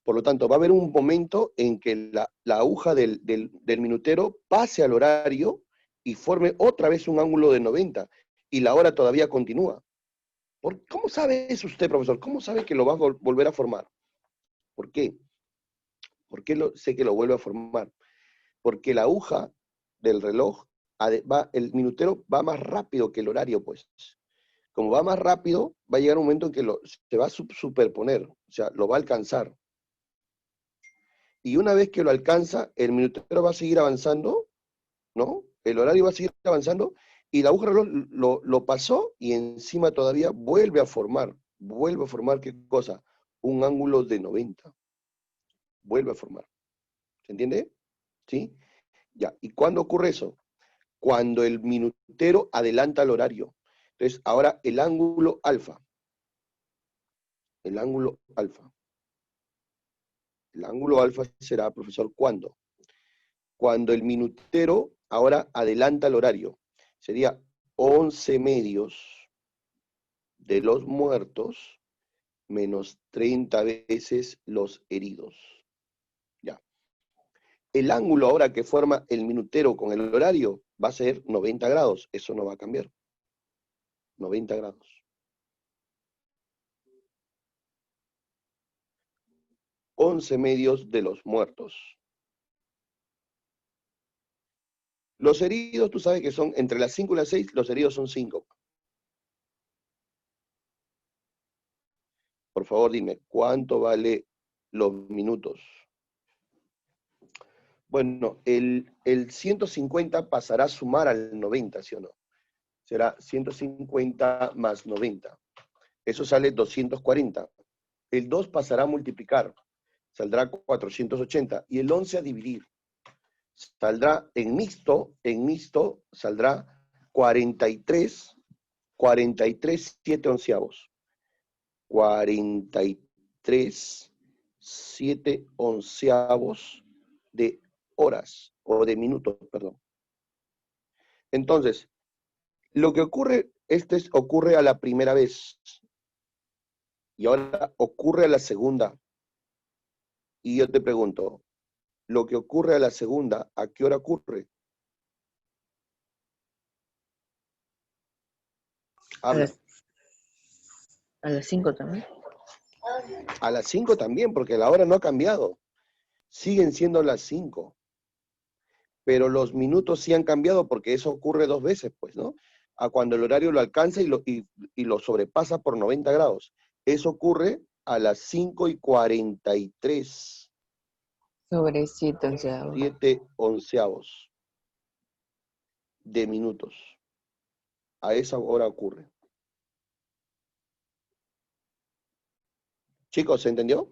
Speaker 4: Por lo tanto, va a haber un momento en que la aguja del minutero pase al horario y forme otra vez un ángulo de 90 y la hora todavía continúa. ¿Cómo sabe eso usted, profesor? ¿Cómo sabe que lo va a volver a formar? ¿Por qué? ¿Por qué sé que lo vuelve a formar? Porque la aguja del reloj, el minutero va más rápido que el horario, pues. Como va más rápido, va a llegar un momento en que se va a superponer, o sea, lo va a alcanzar. Y una vez que lo alcanza, el minutero va a seguir avanzando, ¿no? El horario va a seguir avanzando, y la aguja del reloj lo pasó, y encima todavía vuelve a formar ¿qué cosa? un ángulo de 90. Vuelve a formar. ¿Se entiende? ¿Sí? Ya. ¿Y cuándo ocurre eso? Cuando el minutero adelanta el horario. Entonces, ahora el ángulo alfa. El ángulo alfa. El ángulo alfa será, profesor, ¿cuándo? Cuando el minutero ahora adelanta el horario. Sería 11 medios de los muertos menos 30 veces los heridos. Ya. El ángulo ahora que forma el minutero con el horario va a ser 90 grados. Eso no va a cambiar. 90 grados. $11 medios de los muertos. Los heridos, tú sabes que son entre las 5 y las 6, los heridos son 5. Por favor, dime, ¿cuánto vale los minutos? Bueno, el 150 pasará a sumar al 90, ¿sí o no? Será 150 más 90. Eso sale 240. El 2 pasará a multiplicar. Saldrá 480. Y el 11 a dividir. Saldrá en mixto saldrá 43, 7 onceavos. 43, 7 onceavos de horas, o de minutos, perdón. Entonces, lo que ocurre, ocurre a la primera vez, y ahora ocurre a la segunda. Y yo te pregunto, lo que ocurre a la segunda, ¿a qué hora ocurre? Habla.
Speaker 6: A las 5 también.
Speaker 4: A las 5 también, porque la hora no ha cambiado. Siguen siendo las 5. Pero los minutos sí han cambiado porque eso ocurre 2 veces, pues, ¿no? A cuando el horario lo alcanza y lo sobrepasa por 90 grados. Eso ocurre a las 5:43.
Speaker 6: Sobre 7 onceavos.
Speaker 4: 7 onceavos de minutos. A esa hora ocurre. Chicos, ¿se entendió?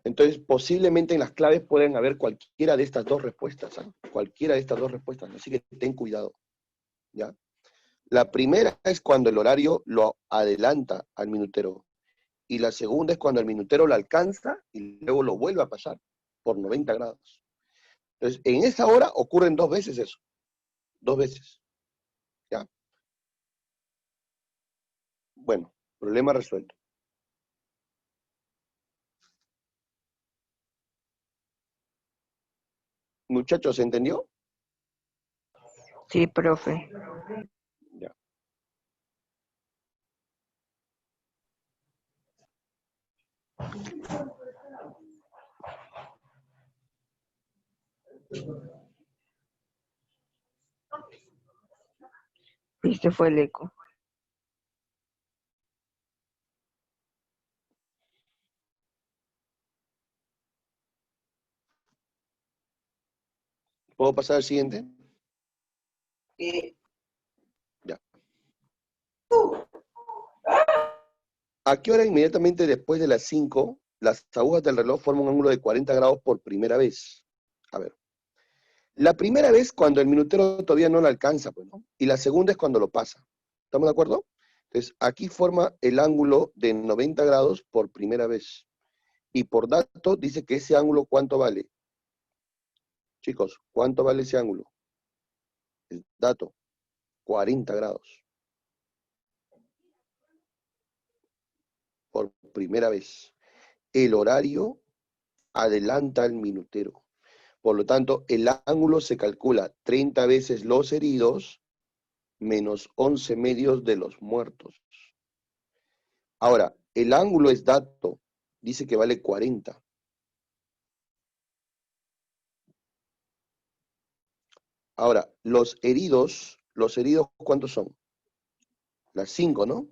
Speaker 4: Entonces, posiblemente en las claves pueden haber cualquiera de estas dos respuestas, ¿eh? Cualquiera de estas dos respuestas, así que ten cuidado, ¿ya? La primera es cuando el horario lo adelanta al minutero, y la segunda es cuando el minutero lo alcanza y luego lo vuelve a pasar por 90 grados. Entonces, en esa hora ocurren 2 veces eso, 2 veces, ¿ya? Bueno, problema resuelto. Muchachos, ¿se entendió?
Speaker 6: Sí, profe.
Speaker 4: Ya.
Speaker 6: Este fue el eco.
Speaker 4: ¿Puedo pasar al siguiente? Ya. ¿A qué hora inmediatamente después de las 5, las agujas del reloj forman un ángulo de 40 grados por primera vez? A ver. La primera vez cuando el minutero todavía no lo alcanza, pues, ¿no? Y la segunda es cuando lo pasa. ¿Estamos de acuerdo? Entonces, aquí forma el ángulo de 90 grados por primera vez. Y por dato dice que ese ángulo, ¿cuánto vale? Chicos, ¿cuánto vale ese ángulo? El dato, 40 grados. Por primera vez. El horario adelanta al minutero. Por lo tanto, el ángulo se calcula 30 veces los heridos menos 11 medios de los muertos. Ahora, el ángulo es dato. Dice que vale 40. Ahora, los heridos, ¿cuántos son? Las 5, ¿no?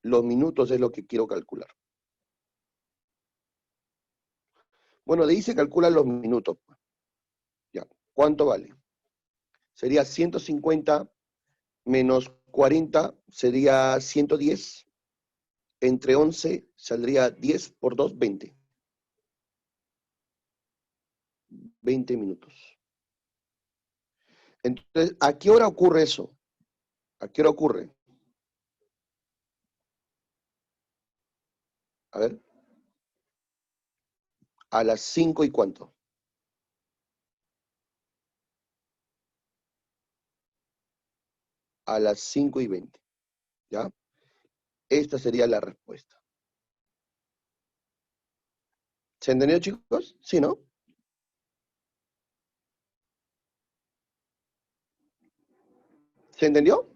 Speaker 4: Los minutos es lo que quiero calcular. Bueno, de ahí se calculan los minutos. Ya, ¿cuánto vale? Sería 150 menos 40 sería 110. Entre 11 saldría 10 por 2, 20. 20 minutos. Entonces, ¿a qué hora ocurre eso? ¿A qué hora ocurre? A ver. A las 5 y cuánto. A las 5 y 20. ¿Ya? Esta sería la respuesta. ¿Se entendió, chicos? ¿Sí, no? ¿Se entendió?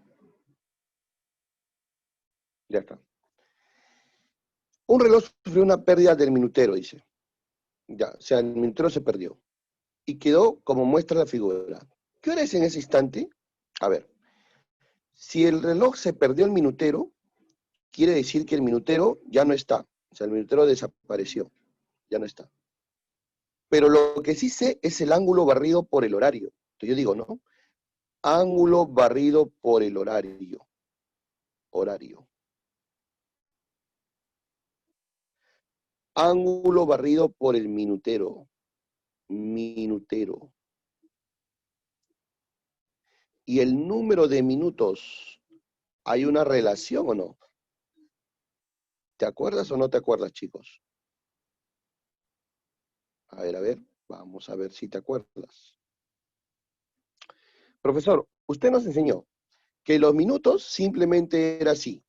Speaker 4: Ya está. Un reloj sufrió una pérdida del minutero, dice. Ya, o sea, el minutero se perdió. Y quedó como muestra la figura. ¿Qué hora es en ese instante? A ver. Si el reloj se perdió el minutero, quiere decir que el minutero ya no está. O sea, el minutero desapareció. Ya no está. Pero lo que sí sé es el ángulo barrido por el horario. Entonces yo digo, ¿no? Ángulo barrido por el horario. Horario. Ángulo barrido por el minutero. Minutero. ¿Y el número de minutos? ¿Hay una relación o no? ¿Te acuerdas o no te acuerdas, chicos? A ver, vamos a ver si te acuerdas. Profesor, usted nos enseñó que los minutos simplemente era así.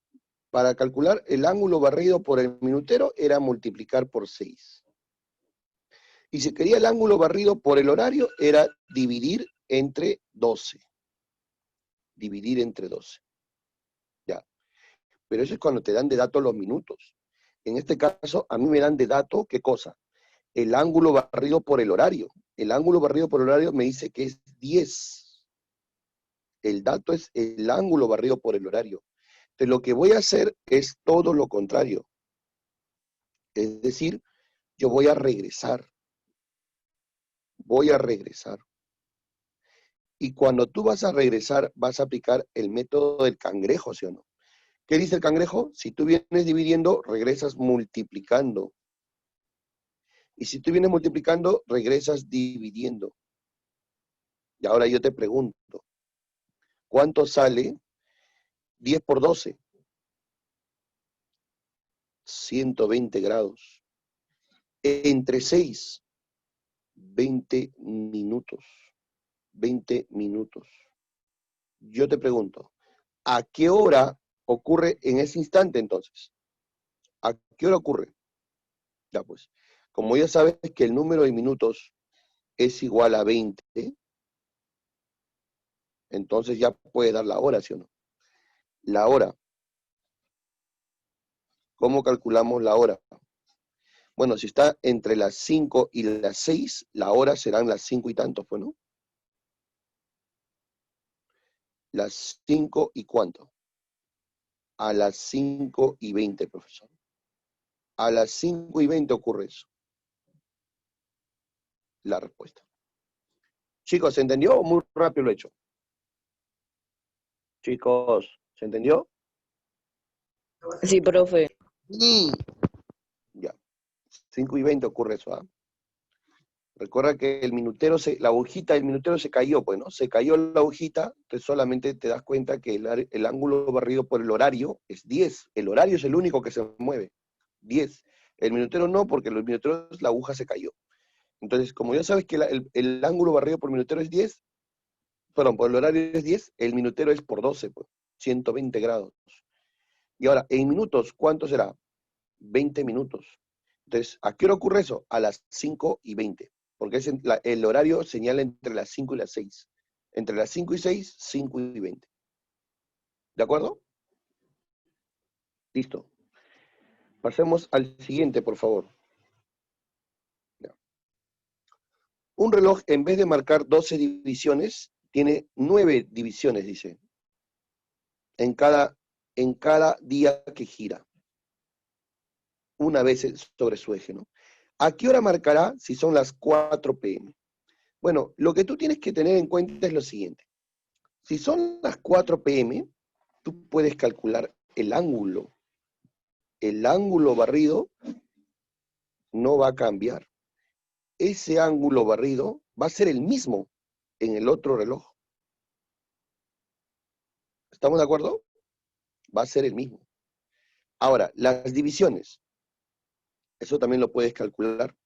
Speaker 4: Para calcular el ángulo barrido por el minutero era multiplicar por 6. Y si quería el ángulo barrido por el horario era dividir entre 12. Dividir entre 12. Ya. Pero eso es cuando te dan de dato los minutos. En este caso, a mí me dan de dato, ¿qué cosa? El ángulo barrido por el horario. El ángulo barrido por el horario me dice que es 10. El dato es el ángulo barrido por el horario. Entonces, lo que voy a hacer es todo lo contrario. Es decir, yo voy a regresar. Voy a regresar. Y cuando tú vas a regresar, vas a aplicar el método del cangrejo, ¿sí o no? ¿Qué dice el cangrejo? Si tú vienes dividiendo, regresas multiplicando. Y si tú vienes multiplicando, regresas dividiendo. Y ahora yo te pregunto, ¿cuánto sale 10 por 12? 120 grados. Entre 6, 20 minutos. 20 minutos. Yo te pregunto, ¿a qué hora ocurre en ese instante entonces? ¿A qué hora ocurre? Ya pues, como ya sabes que el número de minutos es igual a 20, entonces ya puedes dar la hora, ¿sí o no? La hora. ¿Cómo calculamos la hora? Bueno, si está entre las 5 y las 6, la hora serán las 5 y tantos, pues, ¿no? Las 5 y cuánto. A las 5 y 20, profesor. A las 5 y 20 ocurre eso. La respuesta. Chicos, ¿se entendió o muy rápido lo he hecho? Chicos, ¿se entendió?
Speaker 6: Sí, profe.
Speaker 4: Y ya. 5 y 20 ocurre eso, ¿ah? Recuerda que el minutero, la agujita del minutero se cayó, pues, ¿no? Se cayó la agujita, entonces solamente te das cuenta que el ángulo barrido por el horario es 10. El horario es el único que se mueve. 10. El minutero no, porque los minuteros la aguja se cayó. Entonces, como ya sabes que el ángulo barrido por minutero es 10, perdón, por el horario es 10, el minutero es por 12, pues, 120 grados. Y ahora, en minutos, ¿cuánto será? 20 minutos. Entonces, ¿a qué hora ocurre eso? A las 5 y 20. Porque es el horario señala entre las 5 y las 6. Entre las 5 y 6, 5 y 20. ¿De acuerdo? Listo. Pasemos al siguiente, por favor. Ya. Un reloj, en vez de marcar 12 divisiones, tiene 9 divisiones, dice. En cada día que gira. Una vez sobre su eje, ¿no? ¿A qué hora marcará si son las 4 p.m.? Bueno, lo que tú tienes que tener en cuenta es lo siguiente. Si son las 4 p.m., tú puedes calcular el ángulo. El ángulo barrido no va a cambiar. Ese ángulo barrido va a ser el mismo en el otro reloj. ¿Estamos de acuerdo? Va a ser el mismo. Ahora, las divisiones. Eso también lo puedes calcular.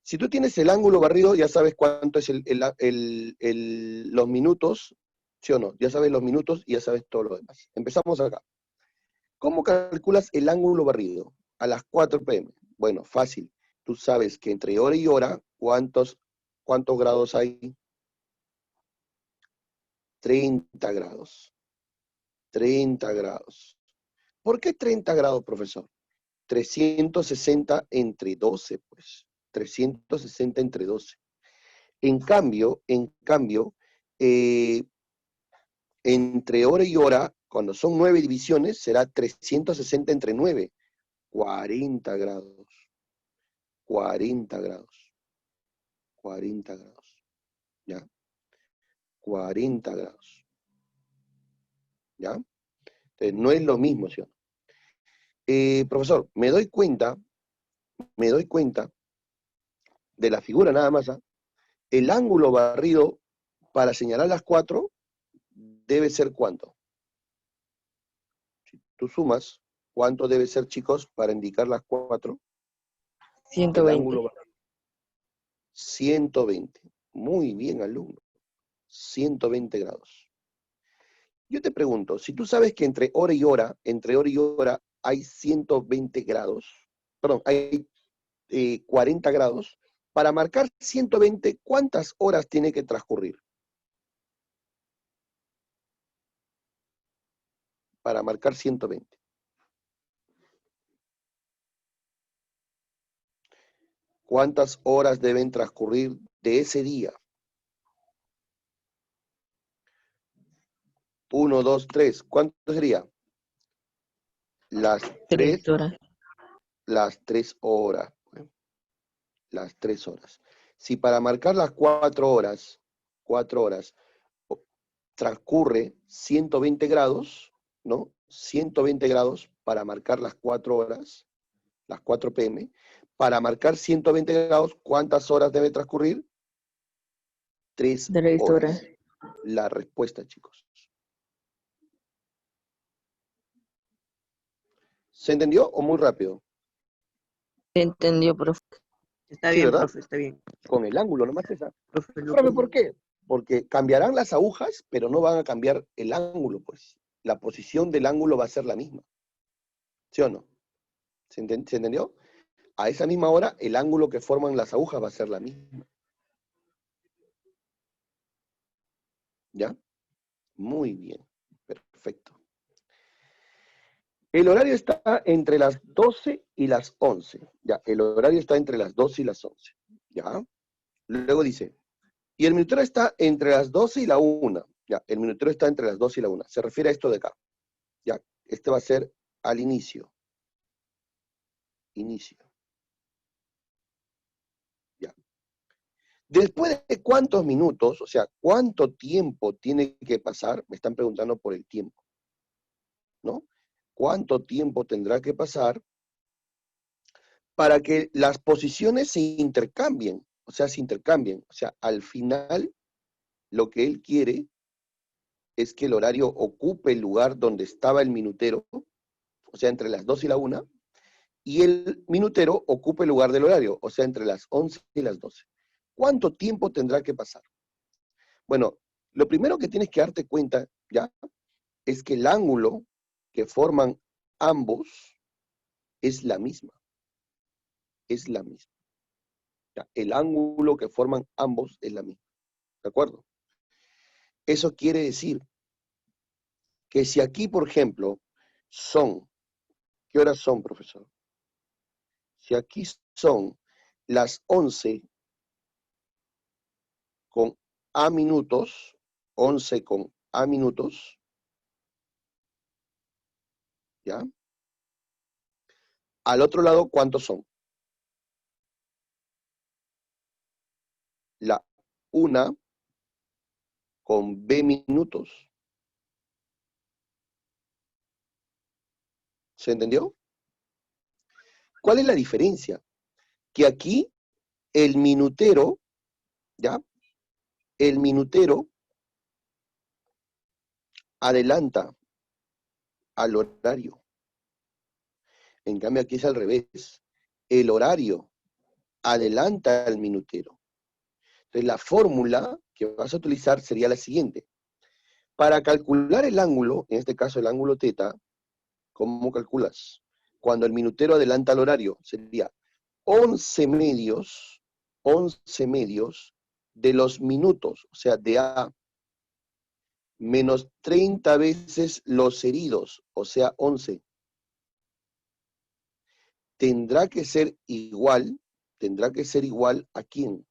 Speaker 4: Si tú tienes el ángulo barrido, ya sabes cuánto es los minutos, ¿sí o no? Ya sabes los minutos y ya sabes todo lo demás. Empezamos acá. ¿Cómo calculas el ángulo barrido? A las 4 p.m. Bueno, fácil. Tú sabes que entre hora y hora, ¿cuántos grados hay? 30 grados. 30 grados. ¿Por qué 30 grados, profesor? 360 entre 12, pues. 360 entre 12. En cambio, entre hora y hora, cuando son 9 divisiones, será 360 entre 9. 40 grados. 40 grados. 40 grados. ¿Ya? 40 grados. ¿Ya? Entonces, no es lo mismo, ¿sí? Profesor, me doy cuenta de la figura nada más, ¿ah? El ángulo barrido para señalar las 4 debe ser ¿cuánto? Si tú sumas, ¿cuánto debe ser, chicos, para indicar las 4? El
Speaker 6: 120.
Speaker 4: ángulo barrido. 120. Muy bien, alumno. 120 grados. Yo te pregunto, si tú sabes que entre hora y hora hay 120 grados, perdón, hay 40 grados, para marcar 120, ¿cuántas horas tiene que transcurrir? Para marcar 120. ¿Cuántas horas deben transcurrir de ese día? 1, 2, 3. ¿Cuánto sería? Las 3
Speaker 6: horas.
Speaker 4: Las 3 horas. Las 3 horas. Si para marcar las 4 horas, transcurre 120 grados, ¿no? 120 grados para marcar las 4 horas, las 4 p.m. Para marcar 120 grados, ¿cuántas horas debe transcurrir? 3 horas. La respuesta, chicos. ¿Se entendió o muy rápido?
Speaker 6: Se entendió, profe.
Speaker 8: Está
Speaker 4: Sí,
Speaker 8: bien,
Speaker 4: ¿verdad?
Speaker 8: profe, está bien.
Speaker 4: Con el ángulo, nomás esa.
Speaker 8: Profe,
Speaker 4: Profe, ¿por qué? Porque cambiarán las agujas, pero no van a cambiar el ángulo, pues. La posición del ángulo va a ser la misma. ¿Sí o no? ¿Se entendió? A esa misma hora, el ángulo que forman las agujas va a ser la misma. ¿Ya? Muy bien. Perfecto. El horario está entre las 12 y las 11. Ya, el horario está entre las 12 y las 11. ¿Ya? Luego dice, y el minutero está entre las 12 y la 1. Ya, el minutero está entre las 12 y la 1. Se refiere a esto de acá. Ya, este va a ser al inicio. Inicio. Ya. Después de cuántos minutos, o sea, cuánto tiempo tiene que pasar, me están preguntando por el tiempo, ¿no? ¿Cuánto tiempo tendrá que pasar para que las posiciones se intercambien? O sea, se intercambien. O sea, al final, lo que él quiere es que el horario ocupe el lugar donde estaba el minutero, o sea, entre las 2 y la 1, y el minutero ocupe el lugar del horario, o sea, entre las 11 y las 12. ¿Cuánto tiempo tendrá que pasar? Bueno, lo primero que tienes que darte cuenta, ¿ya? Es que el ángulo que forman ambos es la misma. Es la misma. ¿Ya? El ángulo que forman ambos es la misma. ¿De acuerdo? Eso quiere decir que si aquí, por ejemplo, son, ¿qué horas son, profesor? Si aquí son las 11 con A minutos, 11 con A minutos, ¿ya? Al otro lado, ¿cuántos son? La 1 con B minutos. ¿Se entendió? ¿Cuál es la diferencia? Que aquí el minutero, ¿ya? El minutero adelanta al horario. En cambio aquí es al revés. El horario adelanta al minutero. Entonces la fórmula que vas a utilizar sería la siguiente. Para calcular el ángulo, en este caso el ángulo teta, ¿cómo calculas? Cuando el minutero adelanta al horario, sería 11 medios de los minutos, o sea, de A, menos 30 veces los heridos, o sea, 11. Tendrá que ser igual a quién.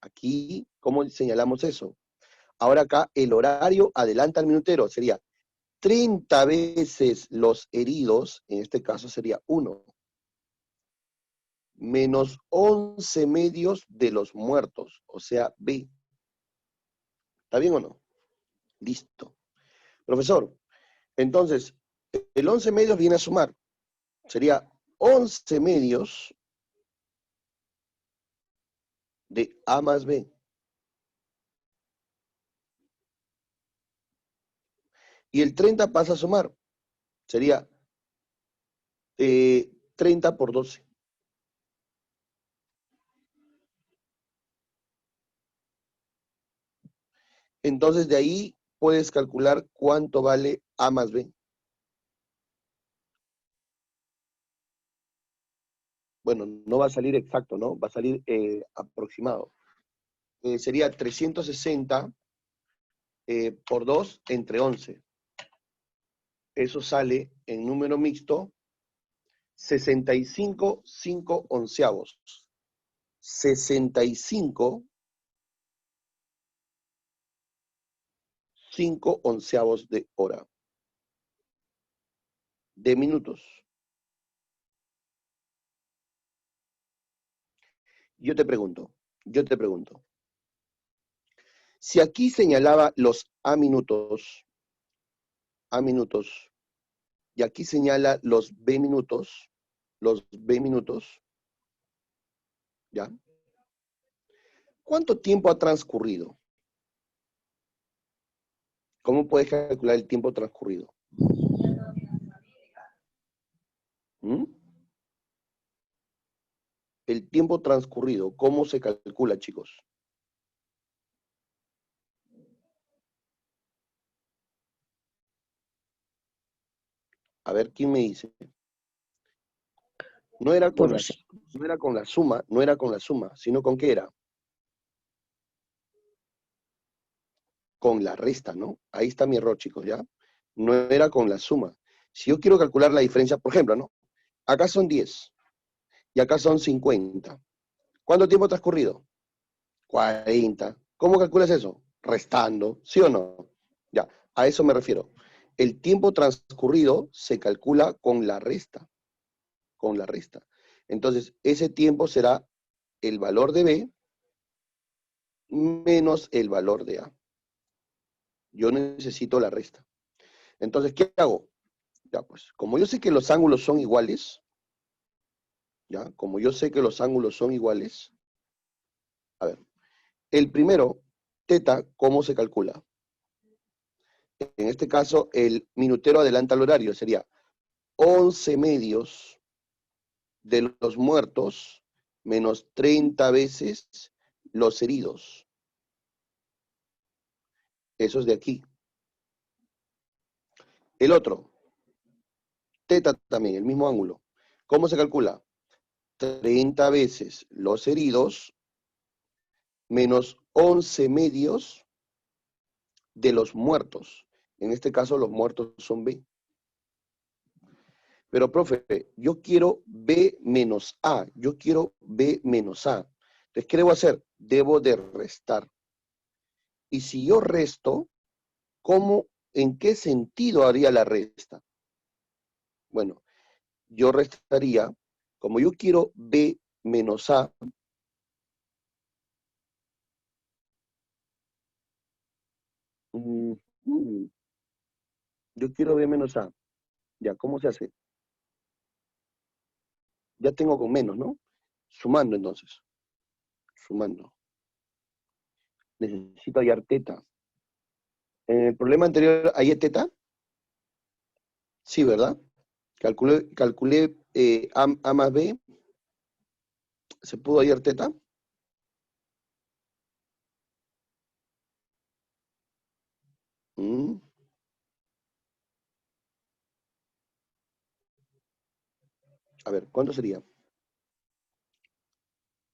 Speaker 4: Aquí, ¿cómo señalamos eso? Ahora acá el horario adelanta al minutero, sería 30 veces los heridos, en este caso sería 1, menos 11 medios de los muertos, o sea, B. ¿Está bien o no? Listo. Profesor, entonces, el 11 medios viene a sumar. Sería 11 medios de A más B. Y el 30 pasa a sumar. Sería 30 por 12. Entonces de ahí puedes calcular cuánto vale A más B. Bueno, no va a salir exacto, ¿no? Va a salir aproximado. Sería 360 por 2 entre 11. Eso sale en número mixto 65 5 onceavos. 65 5 onceavos de hora. De minutos. Yo te pregunto. Si aquí señalaba los A minutos, y aquí señala los B minutos, ¿ya? ¿Cuánto tiempo ha transcurrido? ¿Cómo puedes calcular el tiempo transcurrido? ¿Mm? El tiempo transcurrido, ¿cómo se calcula, chicos? A ver, ¿quién me dice? No era con la suma, sino con qué era. Con la resta, ¿no? Ahí está mi error, chicos, ¿ya? No era con la suma. Si yo quiero calcular la diferencia, por ejemplo, ¿no? Acá son 10 y acá son 50. ¿Cuánto tiempo ha transcurrido? 40. ¿Cómo calculas eso? Restando, ¿sí o no? Ya, a eso me refiero. El tiempo transcurrido se calcula con la resta. Entonces, ese tiempo será el valor de B menos el valor de A. Yo necesito la resta. Entonces, ¿qué hago? Ya, pues, como yo sé que los ángulos son iguales, ¿ya? Como yo sé que los ángulos son iguales, a ver, el primero, teta, ¿cómo se calcula? En este caso, el minutero adelanta el horario, sería 11 medios de los muertos menos 30 veces los heridos. Eso es de aquí. El otro, teta también, el mismo ángulo. ¿Cómo se calcula? 30 veces los heridos menos 11 medios de los muertos. En este caso, los muertos son B. Pero, profe, yo quiero B menos A. Entonces, ¿qué debo hacer? Debo de restar. Y si yo resto, ¿en qué sentido haría la resta? Bueno, yo restaría, como yo quiero B menos A, Yo quiero B menos A. Ya, ¿cómo se hace? Ya tengo con menos, ¿no? Sumando entonces. Sumando. Necesito hallar teta. En el problema anterior, ¿hallé teta? Sí, ¿verdad? Calculé A más B. ¿Se pudo hallar teta? A ver, ¿cuánto sería?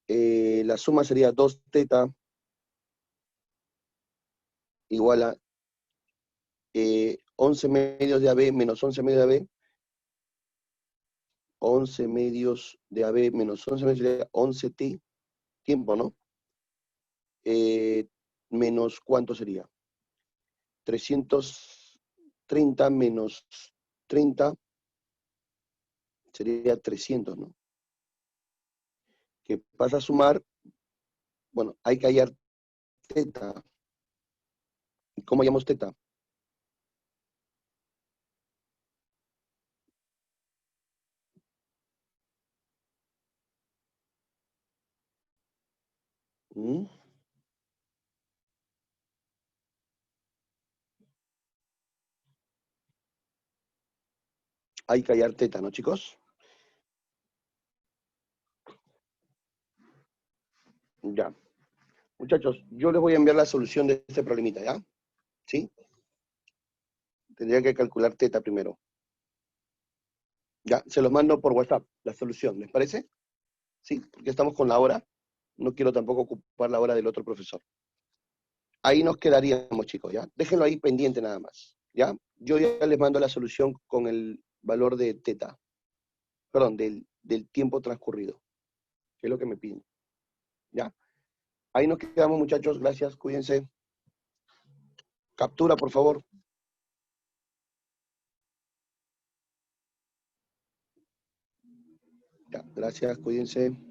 Speaker 4: La suma sería 2 teta igual a 11 medios de AB menos 11 medios de AB. 11 medios de AB menos 11 medios sería 11T. Tiempo, ¿no? Menos ¿cuánto sería? 330 menos 30 sería 300, ¿no? Que pasa a sumar, bueno, hay que hallar teta. ¿Cómo hallamos teta? Hay que hallar teta, ¿no, chicos? Ya. Muchachos, yo les voy a enviar la solución de este problemita, ¿ya? ¿Sí? Tendría que calcular teta primero. Ya, se los mando por WhatsApp, la solución, ¿les parece? Sí, porque estamos con la hora. No quiero tampoco ocupar la hora del otro profesor. Ahí nos quedaríamos, chicos, ¿ya? Déjenlo ahí pendiente nada más, ¿ya? Yo ya les mando la solución con el valor de teta. Perdón, del tiempo transcurrido, que es lo que me piden, ¿ya? Ahí nos quedamos, muchachos. Gracias, cuídense. Captura, por favor. Ya, gracias, cuídense.